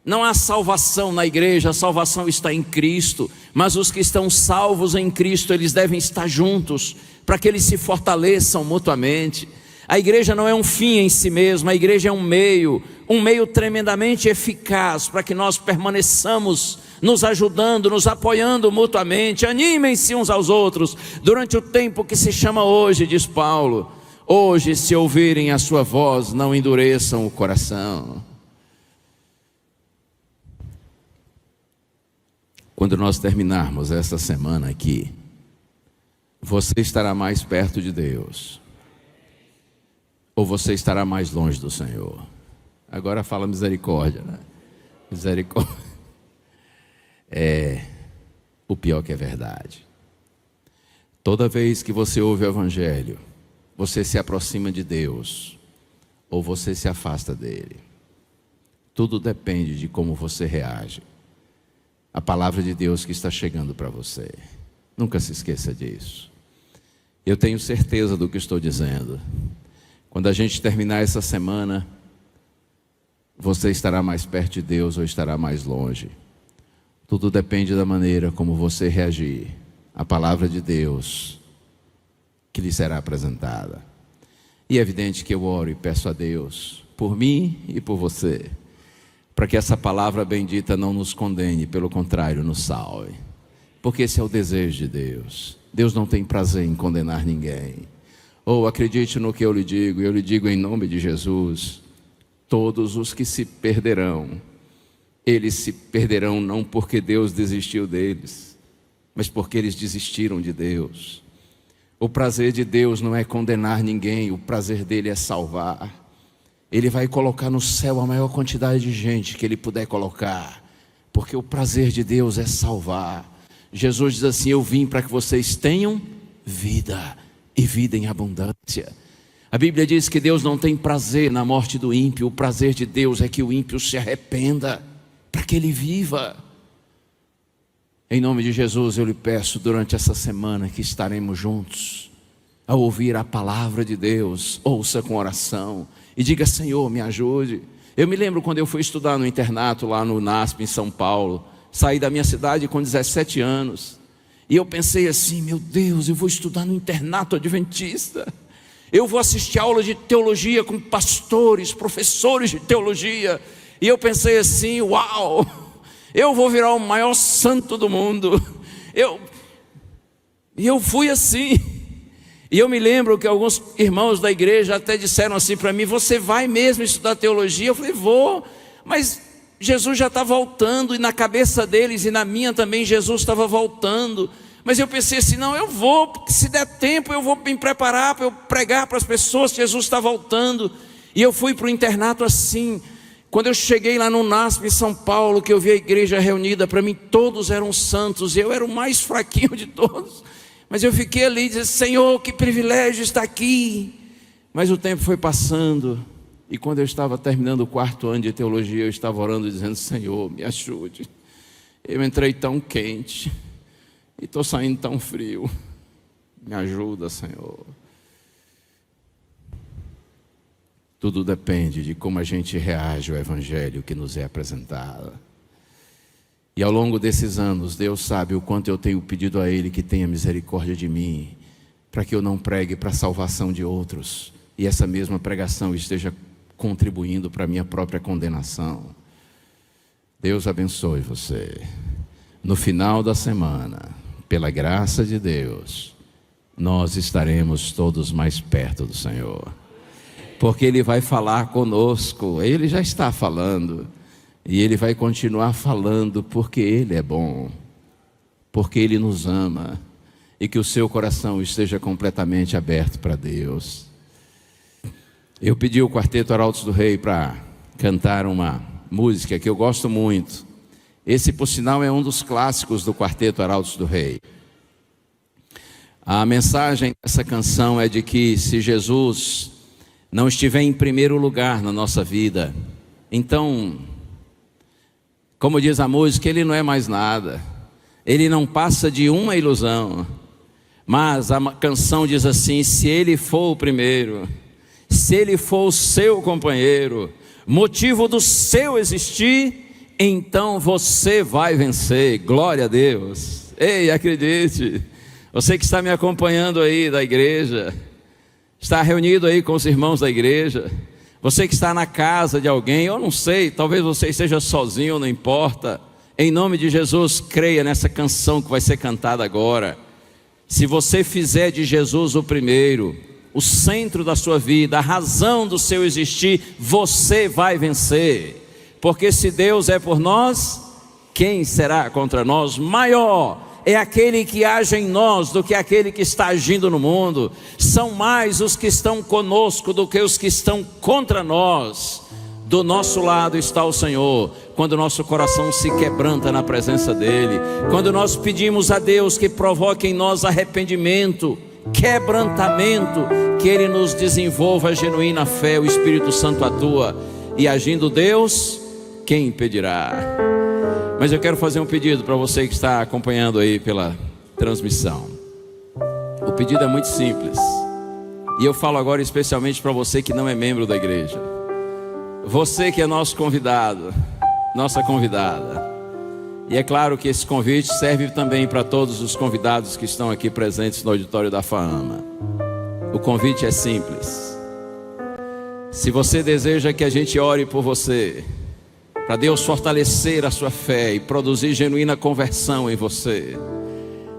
Não há salvação na igreja, a salvação está em Cristo, mas os que estão salvos em Cristo, eles devem estar juntos, para que eles se fortaleçam mutuamente. A igreja não é um fim em si mesma, a igreja é um meio tremendamente eficaz, para que nós permaneçamos nos ajudando, nos apoiando mutuamente. Animem-se uns aos outros, durante o tempo que se chama hoje, diz Paulo. Hoje, se ouvirem a sua voz, não endureçam o coração. Quando nós terminarmos esta semana aqui, você estará mais perto de Deus, ou você estará mais longe do Senhor? Agora fala misericórdia, né? Misericórdia. O pior que é verdade. Toda vez que você ouve o evangelho, você se aproxima de Deus, ou você se afasta dele. Tudo depende de como você reage a palavra de Deus que está chegando para você. Nunca se esqueça disso. Eu tenho certeza do que estou dizendo. Quando a gente terminar essa semana, você estará mais perto de Deus ou estará mais longe. Tudo depende da maneira como você reagir à palavra de Deus que lhe será apresentada. E é evidente que eu oro e peço a Deus, por mim e por você, para que essa palavra bendita não nos condene, pelo contrário, nos salve. Porque esse é o desejo de Deus. Deus não tem prazer em condenar ninguém. Ou acredite no que eu lhe digo em nome de Jesus. Todos os que se perderão, eles se perderão não porque Deus desistiu deles, mas porque eles desistiram de Deus. O prazer de Deus não é condenar ninguém, o prazer dele é salvar. Ele vai colocar no céu a maior quantidade de gente que ele puder colocar, porque o prazer de Deus é salvar. Jesus diz assim: eu vim para que vocês tenham vida, e vida em abundância. A Bíblia diz que Deus não tem prazer na morte do ímpio. O prazer de Deus é que o ímpio se arrependa, para que ele viva. Em nome de Jesus eu lhe peço, durante essa semana que estaremos juntos, a ouvir a palavra de Deus, ouça com oração e diga: Senhor, me ajude. Eu me lembro quando eu fui estudar no internato lá no NASP em São Paulo. Saí da minha cidade com 17 anos. E eu pensei assim: meu Deus, eu vou estudar no internato adventista. Eu vou assistir aula de teologia com pastores, professores de teologia. E eu pensei assim: uau, eu vou virar o maior santo do mundo. E eu fui assim. E eu me lembro que alguns irmãos da igreja até disseram assim para mim: você vai mesmo estudar teologia? Eu falei: vou, mas Jesus já está voltando, e na cabeça deles e na minha também Jesus estava voltando. Mas eu pensei assim: não, eu vou, porque se der tempo eu vou me preparar para eu pregar para as pessoas que Jesus está voltando. E eu fui para o internato assim. Quando eu cheguei lá no NASP em São Paulo, que eu vi a igreja reunida, para mim todos eram santos, eu era o mais fraquinho de todos. Mas eu fiquei ali e disse: Senhor, que privilégio estar aqui. Mas o tempo foi passando. E quando eu estava terminando o 4º ano de teologia, eu estava orando dizendo: Senhor, me ajude. Eu entrei tão quente e estou saindo tão frio. Me ajuda, Senhor. Tudo depende de como a gente reage ao evangelho que nos é apresentado. E ao longo desses anos, Deus sabe o quanto eu tenho pedido a Ele que tenha misericórdia de mim, para que eu não pregue para a salvação de outros, e essa mesma pregação esteja contribuindo para a minha própria condenação. Deus abençoe você. No final da semana, pela graça de Deus, nós estaremos todos mais perto do Senhor, porque Ele vai falar conosco. Ele já está falando, e Ele vai continuar falando, porque Ele é bom, porque Ele nos ama, e que o seu coração esteja completamente aberto para Deus. Eu pedi o Quarteto Arautos do Rei para cantar uma música que eu gosto muito. Esse, por sinal, é um dos clássicos do Quarteto Arautos do Rei. A mensagem dessa canção é de que se Jesus não estiver em primeiro lugar na nossa vida, então, como diz a música, Ele não é mais nada. Ele não passa de uma ilusão. Mas a canção diz assim: se Ele for o primeiro, se Ele for o seu companheiro, motivo do seu existir, então você vai vencer. Glória a Deus. Ei, acredite. Você que está me acompanhando aí da igreja, está reunido aí com os irmãos da igreja, você que está na casa de alguém, eu não sei, talvez você esteja sozinho, não importa. Em nome de Jesus, creia nessa canção que vai ser cantada agora. Se você fizer de Jesus o primeiro, o centro da sua vida, a razão do seu existir, você vai vencer. Porque se Deus é por nós, quem será contra nós? Maior é aquele que age em nós do que aquele que está agindo no mundo. São mais os que estão conosco do que os que estão contra nós. Do nosso lado está o Senhor, quando o nosso coração se quebranta na presença dEle, quando nós pedimos a Deus que provoque em nós arrependimento, quebrantamento, que Ele nos desenvolva a genuína fé, o Espírito Santo atua, e agindo Deus, quem impedirá? Mas eu quero fazer um pedido para você que está acompanhando aí pela transmissão. O pedido é muito simples. E eu falo agora especialmente para você que não é membro da igreja. Você que é nosso convidado, nossa convidada. E é claro que esse convite serve também para todos os convidados que estão aqui presentes no auditório da FAAMA. O convite é simples. Se você deseja que a gente ore por você, para Deus fortalecer a sua fé e produzir genuína conversão em você.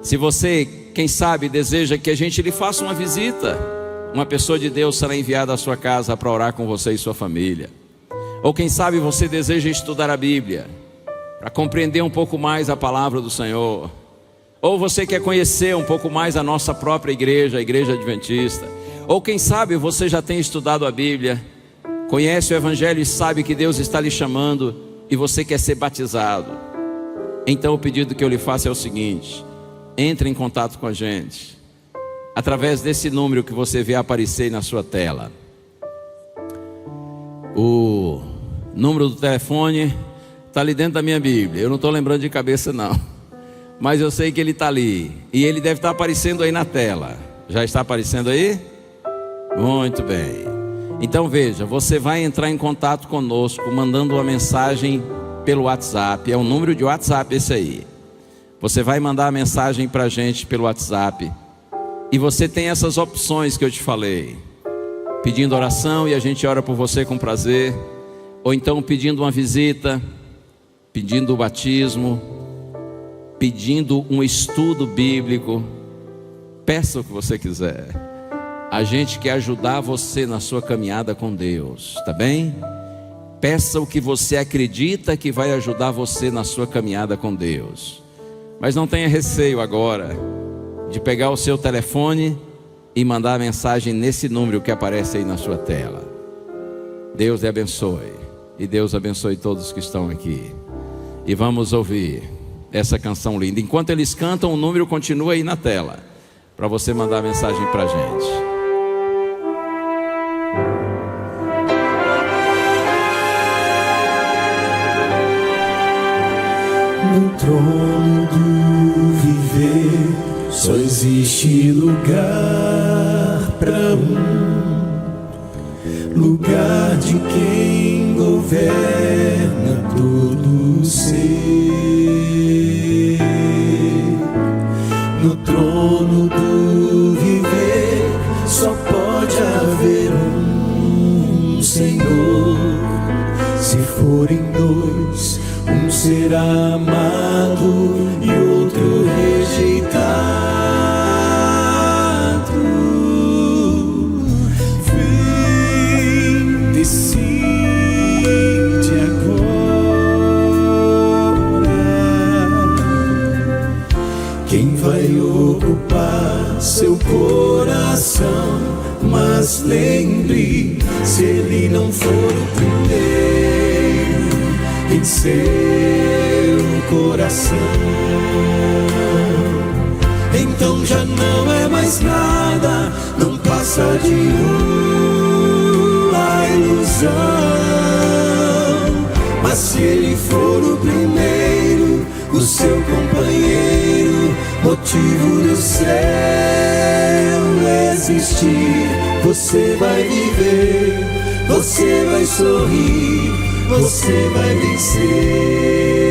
Se você, quem sabe, deseja que a gente lhe faça uma visita, uma pessoa de Deus será enviada à sua casa para orar com você e sua família. Ou quem sabe você deseja estudar a Bíblia, para compreender um pouco mais a palavra do Senhor. Ou você quer conhecer um pouco mais a nossa própria igreja, a Igreja Adventista. Ou quem sabe você já tem estudado a Bíblia, conhece o Evangelho e sabe que Deus está lhe chamando e você quer ser batizado. Então o pedido que eu lhe faço é o seguinte: entre em contato com a gente através desse número que você vê aparecer aí na sua tela. O número do telefone está ali dentro da minha Bíblia. Eu não estou lembrando de cabeça não, mas eu sei que ele está ali. E ele deve estar aparecendo aí na tela. Já está aparecendo aí? Muito bem. Então veja, você vai entrar em contato conosco mandando uma mensagem pelo WhatsApp. É um número de WhatsApp esse aí. Você vai mandar a mensagem para a gente pelo WhatsApp. E você tem essas opções que eu te falei: pedindo oração e a gente ora por você com prazer. Ou então pedindo uma visita, pedindo o batismo, pedindo um estudo bíblico. Peça o que você quiser. A gente quer ajudar você na sua caminhada com Deus, tá bem? Peça o que você acredita que vai ajudar você na sua caminhada com Deus. Mas não tenha receio agora de pegar o seu telefone e mandar a mensagem nesse número que aparece aí na sua tela. Deus lhe abençoe. E Deus abençoe todos que estão aqui. E vamos ouvir essa canção linda. Enquanto eles cantam, o número continua aí na tela, para você mandar a mensagem para a gente. No trono do viver só existe lugar para lugar de quem governa todo ser. No trono do viver só pode haver um Senhor. Se forem dois, um será amado e outro rejeitado. Vem, decide agora quem vai ocupar seu coração. Mas lembre, se ele não for o primeiro em seu coração, então já não é mais nada, não passa de uma ilusão. Mas se ele for o primeiro, o seu companheiro, motivo do céu existir, você vai viver, você vai sorrir, você vai vencer.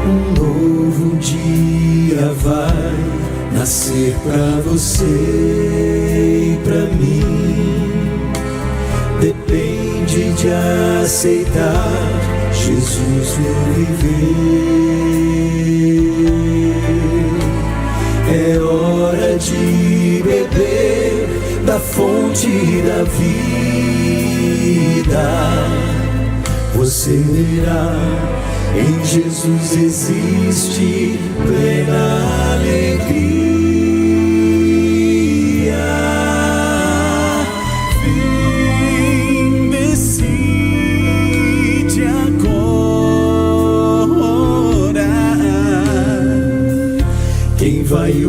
Um novo dia vai nascer pra você e pra mim. Depende de aceitar Jesus no viver. É hora de beber da fonte da vida. Você verá, em Jesus existe plena alegria. Vem, decide agora quem vai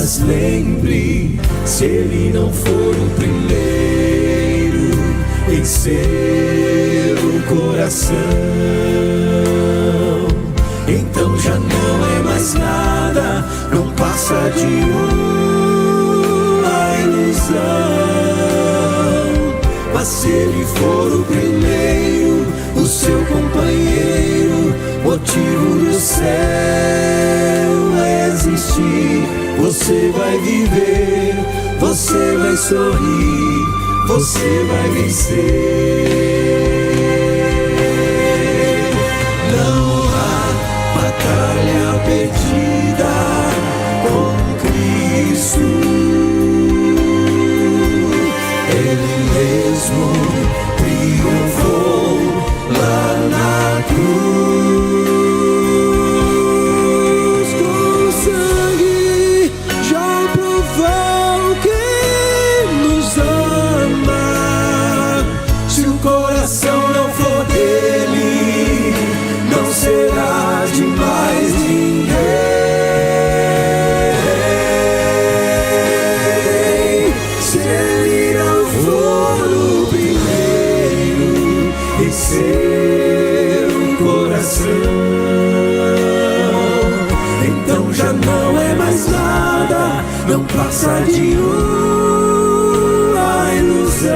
mas lembre, se ele não for o primeiro em seu coração, então já não é mais nada, não passa de uma ilusão. Mas se ele for o primeiro, o seu companheiro, motivo do céu existir, você vai viver, você vai sorrir, você vai vencer. Não há batalha perdida com Cristo. Ele mesmo triunfou lá na cruz. Com sangue já provou que nos ama. Se o coração não for dele, não será de mais ninguém. Se ele não for o primeiro em seu coração, então já não é mais nada, não passa de uma ilusão.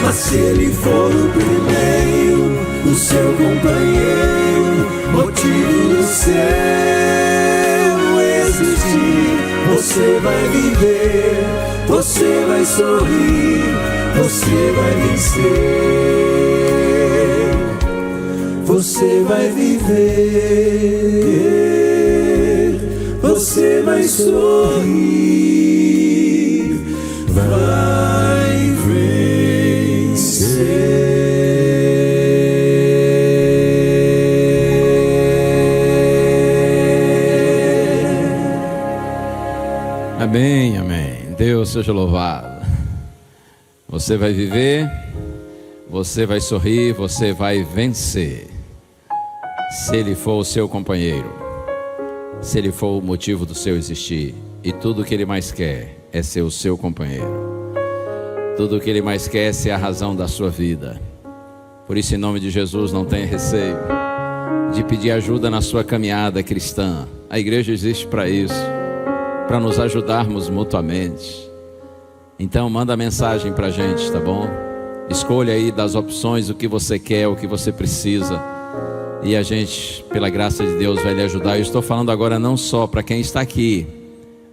Mas se ele for o primeiro, o seu companheiro, motivo do céu existir, você vai viver, você vai sorrir, você vai vencer. Você vai viver, você vai sorrir, vai vencer. Amém, amém. Deus seja louvado. Você vai viver, você vai sorrir, você vai vencer. Se ele for o seu companheiro, se ele for o motivo do seu existir, e tudo o que ele mais quer é ser o seu companheiro, tudo o que ele mais quer é ser a razão da sua vida. Por isso, em nome de Jesus, não tenha receio de pedir ajuda na sua caminhada cristã. A igreja existe para isso, para nos ajudarmos mutuamente. Então manda mensagem para a gente, tá bom? Escolha aí das opções o que você quer, o que você precisa, e a gente, pela graça de Deus, vai lhe ajudar. Eu estou falando agora não só para quem está aqui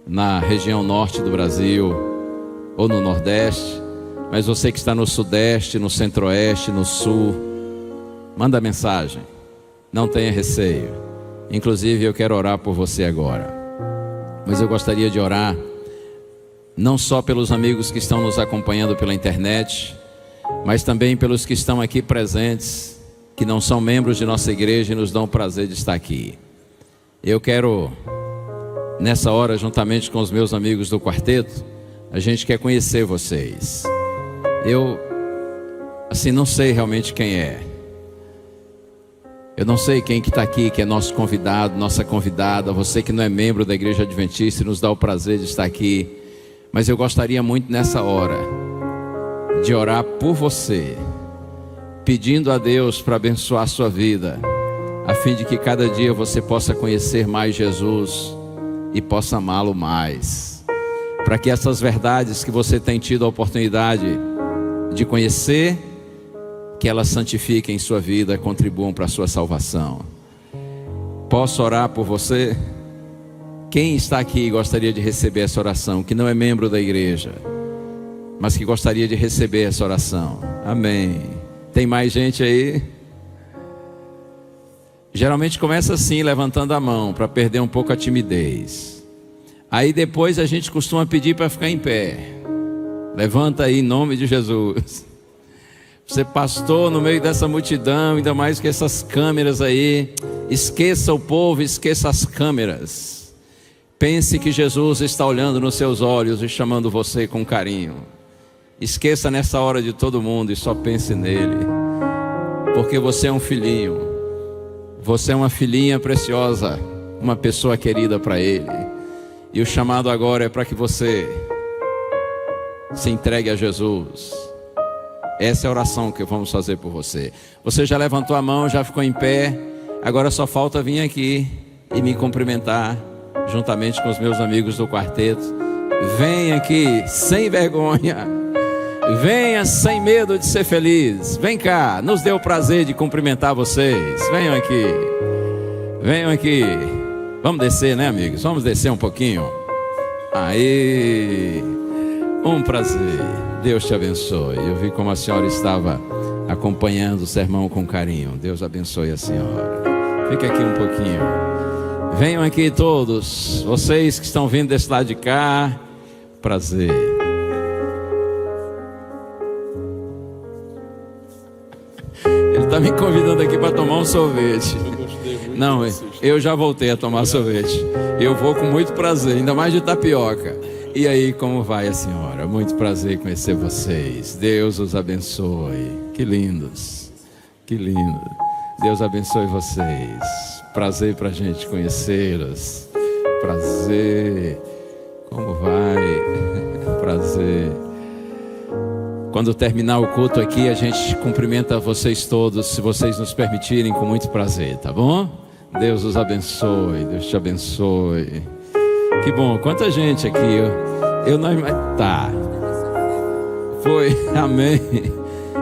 na região norte do Brasil ou no nordeste, mas você que está no sudeste, no centro-oeste, no sul, manda mensagem, não tenha receio. Inclusive eu quero orar por você agora, mas eu gostaria de orar não só pelos amigos que estão nos acompanhando pela internet, mas também pelos que estão aqui presentes, que não são membros de nossa igreja e nos dão o prazer de estar aqui. Eu quero, nessa hora, juntamente com os meus amigos do quarteto, a gente quer conhecer vocês. Eu, assim, não sei realmente quem é. Eu não sei quem que está aqui, que é nosso convidado, nossa convidada, você que não é membro da Igreja Adventista e nos dá o prazer de estar aqui. Mas eu gostaria muito nessa hora de orar por você, pedindo a Deus para abençoar a sua vida, a fim de que cada dia você possa conhecer mais Jesus e possa amá-lo mais, para que essas verdades que você tem tido a oportunidade de conhecer, que elas santifiquem sua vida, contribuam para a sua salvação. Posso orar por você? Quem está aqui e gostaria de receber essa oração, que não é membro da igreja, mas que gostaria de receber essa oração? Amém. Tem mais gente aí? Geralmente começa assim, levantando a mão, para perder um pouco a timidez. Aí depois a gente costuma pedir para ficar em pé. Levanta aí em nome de Jesus. Você pastor no meio dessa multidão, ainda mais que essas câmeras aí. Esqueça o povo, esqueça as câmeras. Pense que Jesus está olhando nos seus olhos e chamando você com carinho. Esqueça nessa hora de todo mundo e só pense nele. Porque você é um filhinho. Você é uma filhinha preciosa, uma pessoa querida para ele. E o chamado agora é para que você se entregue a Jesus. Essa é a oração que vamos fazer por você. Você já levantou a mão, já ficou em pé. Agora só falta vir aqui e me cumprimentar juntamente com os meus amigos do quarteto. Vem aqui sem vergonha. Venha sem medo de ser feliz. Vem cá, nos deu o prazer de cumprimentar vocês. Venham aqui. Venham aqui. Vamos descer, né, amigos? Vamos descer um pouquinho. Aí, um prazer. Deus te abençoe. Eu vi como a senhora estava acompanhando o sermão com carinho. Deus abençoe a senhora. Fique aqui um pouquinho. Venham aqui todos. Vocês que estão vindo desse lado de cá. Prazer. Ele está me convidando aqui para tomar um sorvete. Não, eu já voltei a tomar sorvete. Eu vou com muito prazer, ainda mais de tapioca. E aí, como vai a senhora? Muito prazer conhecer vocês. Deus os abençoe. Que lindos. Que lindo. Deus abençoe vocês. Prazer para a gente conhecê-los. Prazer. Como vai? Prazer. Quando terminar o culto aqui, a gente cumprimenta vocês todos, se vocês nos permitirem, com muito prazer, tá bom? Deus os abençoe, Deus te abençoe. Que bom, quanta gente aqui. Eu não... Tá. Foi, amém.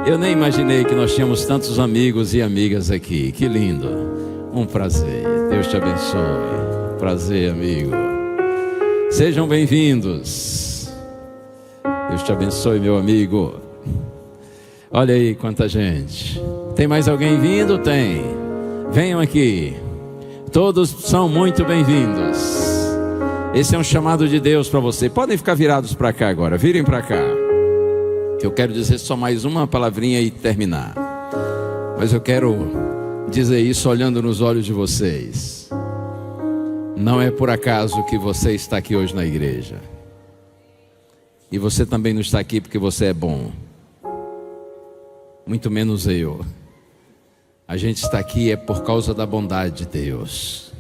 Eu nem imaginei que nós tínhamos tantos amigos e amigas aqui. Que lindo. Um prazer. Deus te abençoe. Prazer, amigo. Sejam bem-vindos. Deus te abençoe, meu amigo. Olha aí quanta gente. Tem mais alguém vindo? Tem. Venham aqui. Todos são muito bem-vindos. Esse é um chamado de Deus para você. Podem ficar virados para cá agora. Virem para cá. Eu quero dizer só mais uma palavrinha e terminar. Mas eu quero dizer isso olhando nos olhos de vocês. Não é por acaso que você está aqui hoje na igreja. E você também não está aqui porque você é bom. Muito menos eu. A gente está aqui é por causa da bondade de Deus.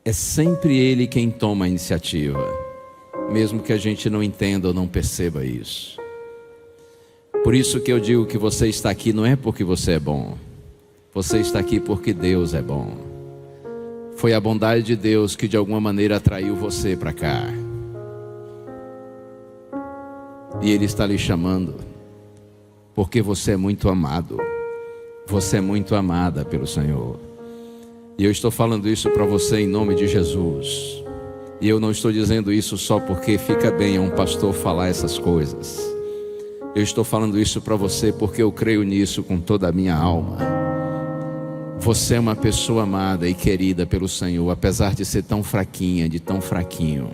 É sempre Ele quem toma a iniciativa, mesmo que a gente não entenda ou não perceba isso. Por isso que eu digo que você está aqui não é porque você é bom. Você está aqui porque Deus é bom. Foi a bondade de Deus que de alguma maneira atraiu você para cá. E Ele está lhe chamando, porque você é muito amado. Você é muito amada pelo Senhor. E eu estou falando isso para você em nome de Jesus. E eu não estou dizendo isso só porque fica bem a um pastor falar essas coisas. Eu estou falando isso para você porque eu creio nisso com toda a minha alma. Você é uma pessoa amada e querida pelo Senhor, apesar de ser tão fraquinha, de tão fraquinho.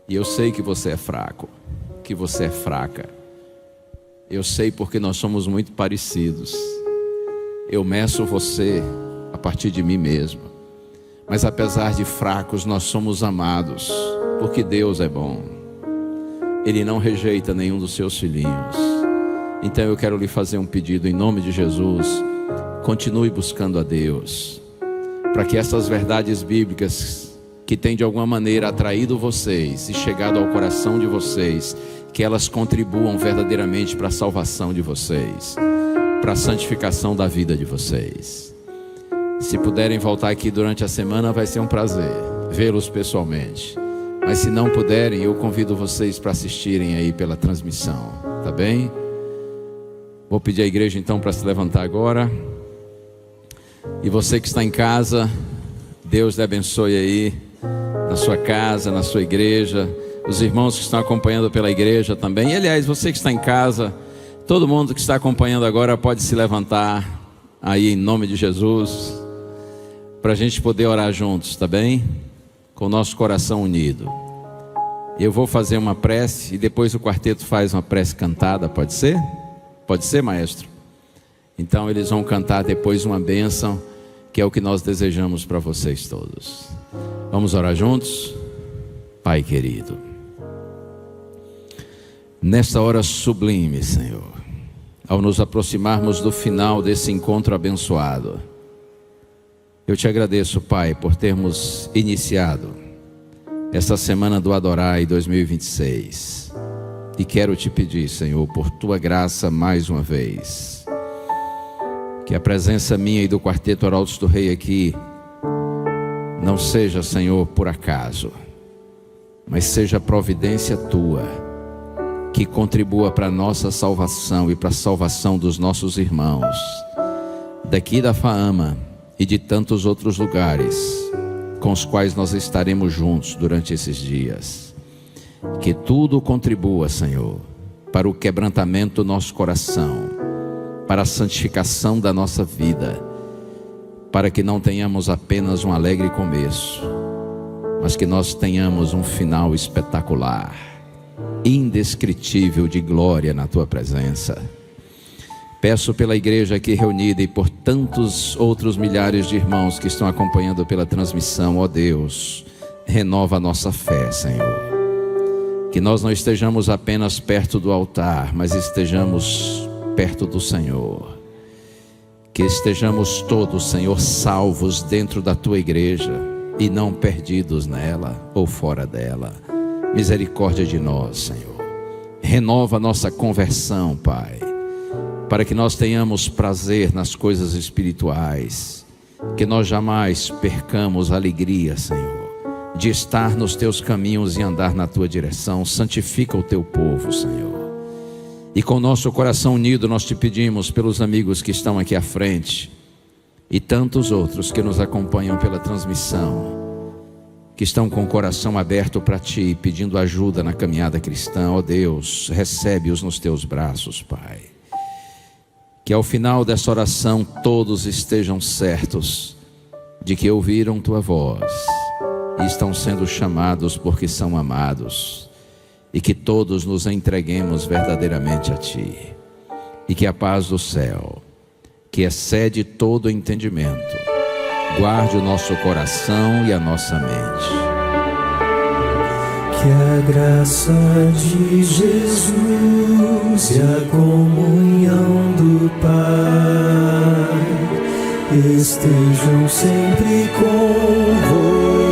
E eu sei que você é fraco, que você é fraca. Eu sei porque nós somos muito parecidos. Eu meço você a partir de mim mesmo. Mas apesar de fracos, nós somos amados, porque Deus é bom. Ele não rejeita nenhum dos seus filhinhos. Então eu quero lhe fazer um pedido em nome de Jesus. Continue buscando a Deus, para que essas verdades bíblicas que têm de alguma maneira atraído vocês e chegado ao coração de vocês, que elas contribuam verdadeiramente para a salvação de vocês, para a santificação da vida de vocês. Se puderem voltar aqui durante a semana, vai ser um prazer vê-los pessoalmente. Mas se não puderem, eu convido vocês para assistirem aí pela transmissão, tá bem? Vou pedir à igreja então para se levantar agora. E você que está em casa, Deus lhe abençoe aí, na sua casa, na sua igreja. Os irmãos que estão acompanhando pela igreja também. E aliás, você que está em casa, todo mundo que está acompanhando agora pode se levantar aí em nome de Jesus, para a gente poder orar juntos, tá bem? Com o nosso coração unido. Eu vou fazer uma prece e depois o quarteto faz uma prece cantada, pode ser? Pode ser, maestro? Então eles vão cantar depois uma bênção, que é o que nós desejamos para vocês todos. Vamos orar juntos? Pai querido, nesta hora sublime, Senhor, ao nos aproximarmos do final desse encontro abençoado, eu te agradeço, Pai, por termos iniciado esta semana do Adorai 2026. E quero te pedir, Senhor, por tua graça mais uma vez, que a presença minha e do Quarteto Arautos do Rei aqui não seja, Senhor, por acaso, mas seja providência tua, que contribua para a nossa salvação e para a salvação dos nossos irmãos, daqui da FAAMA e de tantos outros lugares, com os quais nós estaremos juntos durante esses dias. Que tudo contribua, Senhor, para o quebrantamento do nosso coração, para a santificação da nossa vida, para que não tenhamos apenas um alegre começo, mas que nós tenhamos um final espetacular, indescritível de glória na tua presença. Peço pela igreja aqui reunida e por tantos outros milhares de irmãos que estão acompanhando pela transmissão, ó Deus, renova a nossa fé, Senhor. Que nós não estejamos apenas perto do altar, mas estejamos perto do Senhor. Que estejamos todos, Senhor, salvos dentro da tua igreja e não perdidos nela ou fora dela. Misericórdia de nós, Senhor. Renova a nossa conversão, Pai, para que nós tenhamos prazer nas coisas espirituais, que nós jamais percamos a alegria, Senhor, de estar nos teus caminhos e andar na tua direção. Santifica o teu povo, Senhor. E com o nosso coração unido nós te pedimos pelos amigos que estão aqui à frente e tantos outros que nos acompanham pela transmissão, que estão com o coração aberto para ti, pedindo ajuda na caminhada cristã. Ó Deus, recebe-os nos teus braços, Pai. Que ao final dessa oração todos estejam certos de que ouviram tua voz e estão sendo chamados porque são amados, e que todos nos entreguemos verdadeiramente a ti, e que a paz do céu, que excede todo entendimento, guarde o nosso coração e a nossa mente. Que a graça de Jesus e a comunhão do Pai estejam sempre com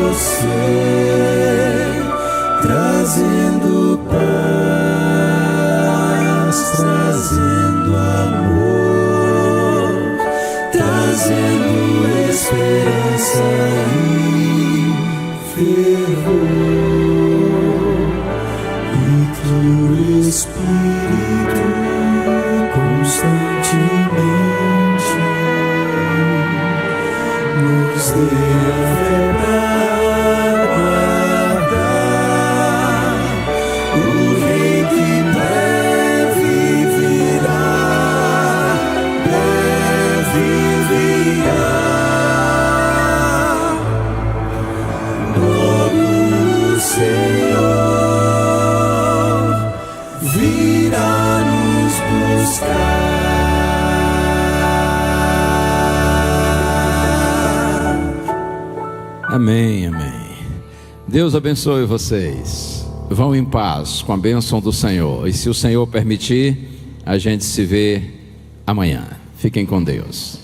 você, trazendo paz, trazendo amor, trazendo esperança e fervor. Que o Espírito constantemente nos dê a fé para aguardar o Rei que breve virá, logo o Senhor virá nos buscar. Amém, amém. Deus abençoe vocês. Vão em paz com a bênção do Senhor. E se o Senhor permitir, a gente se vê amanhã. Fiquem com Deus.